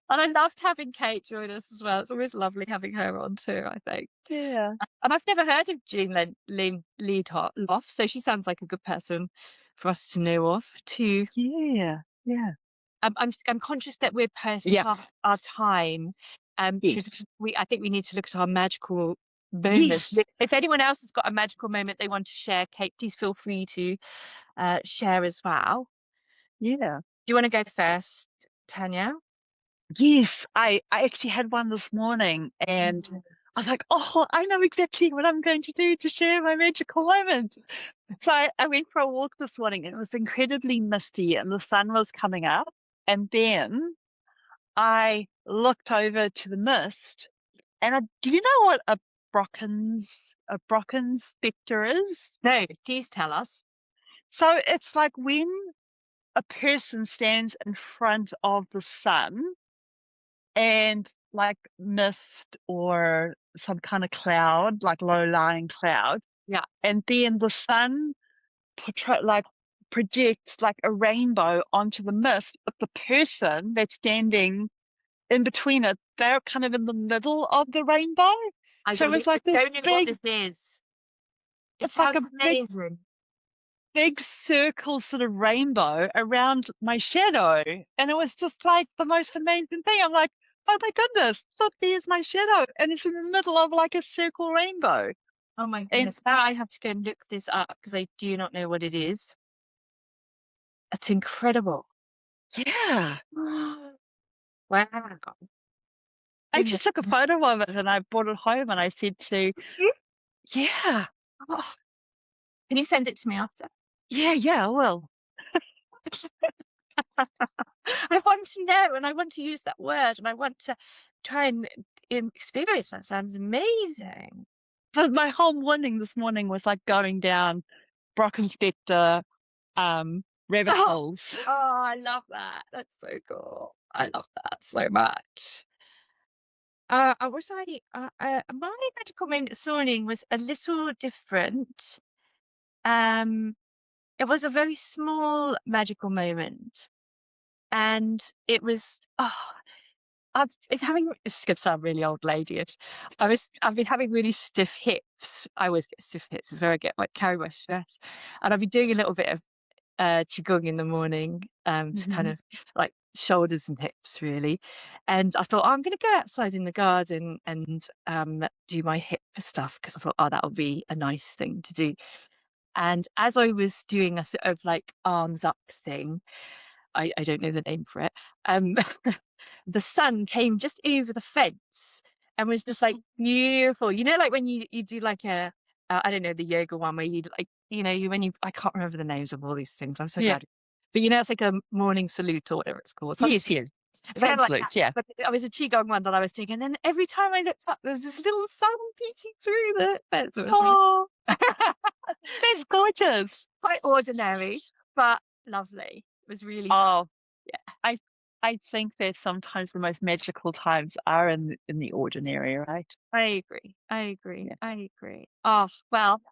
And I loved having Kate join us as well. It's always lovely having her on too, I think. Yeah. And I've never heard of Jean Leadhoff, so she sounds like a good person for us to know of too. Yeah. I'm conscious that we're past our time. Yes. I think we need to look at our magical moments. Yes. If anyone else has got a magical moment they want to share, Kate, please feel free to share as well. Yeah. Do you want to go first, Tanya? Yes, I actually had one this morning, and I was like, oh, I know exactly what I'm going to do to share my magical moment. So I went for a walk this morning, and it was incredibly misty and the sun was coming up. And then I looked over to the mist, and do you know what a Brockens spectre is? No, please tell us. So it's like when a person stands in front of the sun and like mist or some kind of cloud, like low-lying cloud. Yeah. And then the sun projects like a rainbow onto the mist, but the person that's standing in between it, they're kind of in the middle of the rainbow. So it's like this big, what this is. It's like a amazing. big circle sort of rainbow around my shadow. And it was just like the most amazing thing. I'm like, oh my goodness, look, there's my shadow. And it's in the middle of like a circle rainbow. Oh my goodness. Now I have to go and look this up because I do not know what it is. It's incredible. Yeah. Wow. I just took a photo of it and I brought it home and I said to, yeah. Oh. Can you send it to me after? Yeah, I will. I want to know, and I want to use that word, and I want to try and experience that. Sounds amazing. So my whole morning this morning was like going down Brockenspector rabbit holes. Oh, I love that. That's so cool. I love that so much. My magical moment this morning was a little different. It was a very small magical moment, and it was I've been having, this is going to sound really old ladyish. I've been having really stiff hips. I always get stiff hips. It's where I get carry my stress. And I've been doing a little bit of qigong in the morning to kind of like shoulders and hips really. And I thought, I'm going to go outside in the garden and do my hip stuff, because I thought, that'll be a nice thing to do. And as I was doing a sort of like arms up thing, I don't know the name for it. The sun came just over the fence and was just like beautiful. You know, like when you do like a, I don't know, the yoga one where you like, you know, I can't remember the names of all these things. I'm so Yeah. bad. But you know, it's like a morning salute or whatever it's called. Yes, yes. Kind of like Absolute, that. yeah. But it was a qigong one that I was doing, and then every time I looked up, there was this little sun peeking through the fence. It was Oh, that's gorgeous. quite ordinary, but lovely. It was really fun. Oh, Yeah. I think that sometimes the most magical times are in the ordinary, right? I agree. I agree. Yeah. I agree. Oh, well,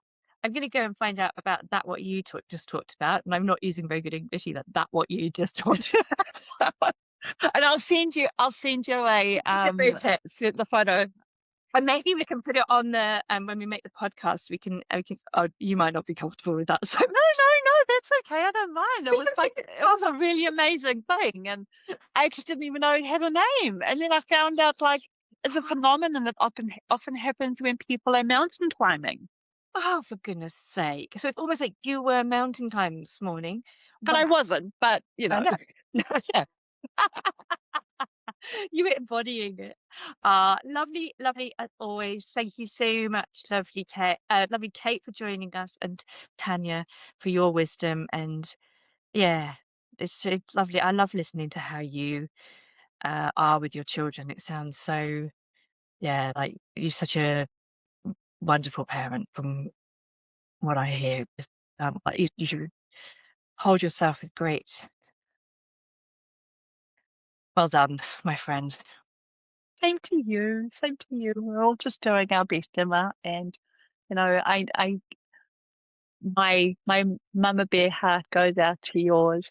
I'm going to go and find out about that, what you just talked about. And I'm not using very good English either. That, what you just talked about. And I'll send you a the photo. And maybe we can put it on the, when we make the podcast, we can, oh, you might not be comfortable with that. So No, that's okay. I don't mind. It was like, it was a really amazing thing. And I just didn't even know it had a name. And then I found out like it's a phenomenon that often happens when people are mountain climbing. oh, for goodness sake. So it's almost like you were mountain climbing this morning. And I wasn't, but you I know. know. Yeah. You were embodying it. Lovely, lovely as always. Thank you so much, lovely Kate for joining us, and Tanya for your wisdom. And yeah, it's lovely. I love listening to how you are with your children. It sounds so, yeah, like you're such a wonderful parent from what I hear. Just, like you should hold yourself with great. Well done, my friend. Same to you. Same to you. We're all just doing our best, Emma. And you know, my mama bear heart goes out to yours.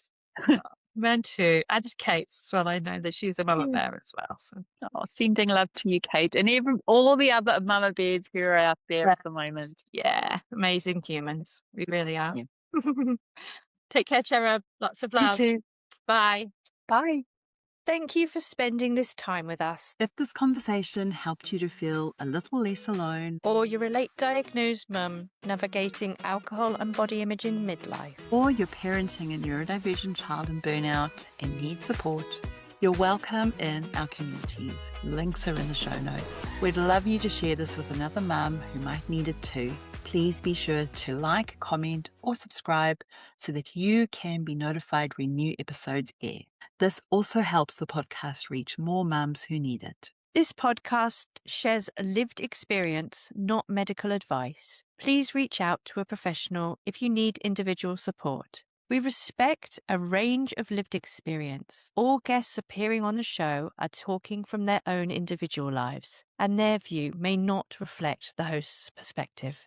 Mine too. And Kate's as well. I know that she's a mama bear as well. So. Oh, sending love to you, Kate, and all the other mama bears who are out there at the moment. Yeah, amazing humans. We really are. Yeah. Take care, Cherub. Lots of love. You too. Bye. Bye. Thank you for spending this time with us. If this conversation helped you to feel a little less alone, Or you're a late diagnosed mum navigating alcohol and body image in midlife. or you're parenting a neurodivergent child in burnout and need support, you're welcome in our communities. Links are in the show notes. We'd love you to share this with another mum who might need it too. Please be sure to like, comment, or subscribe so that you can be notified when new episodes air. This also helps the podcast reach more mums who need it. This podcast shares a lived experience, not medical advice. Please reach out to a professional if you need individual support. We respect a range of lived experience. All guests appearing on the show are talking from their own individual lives, and their view may not reflect the host's perspective.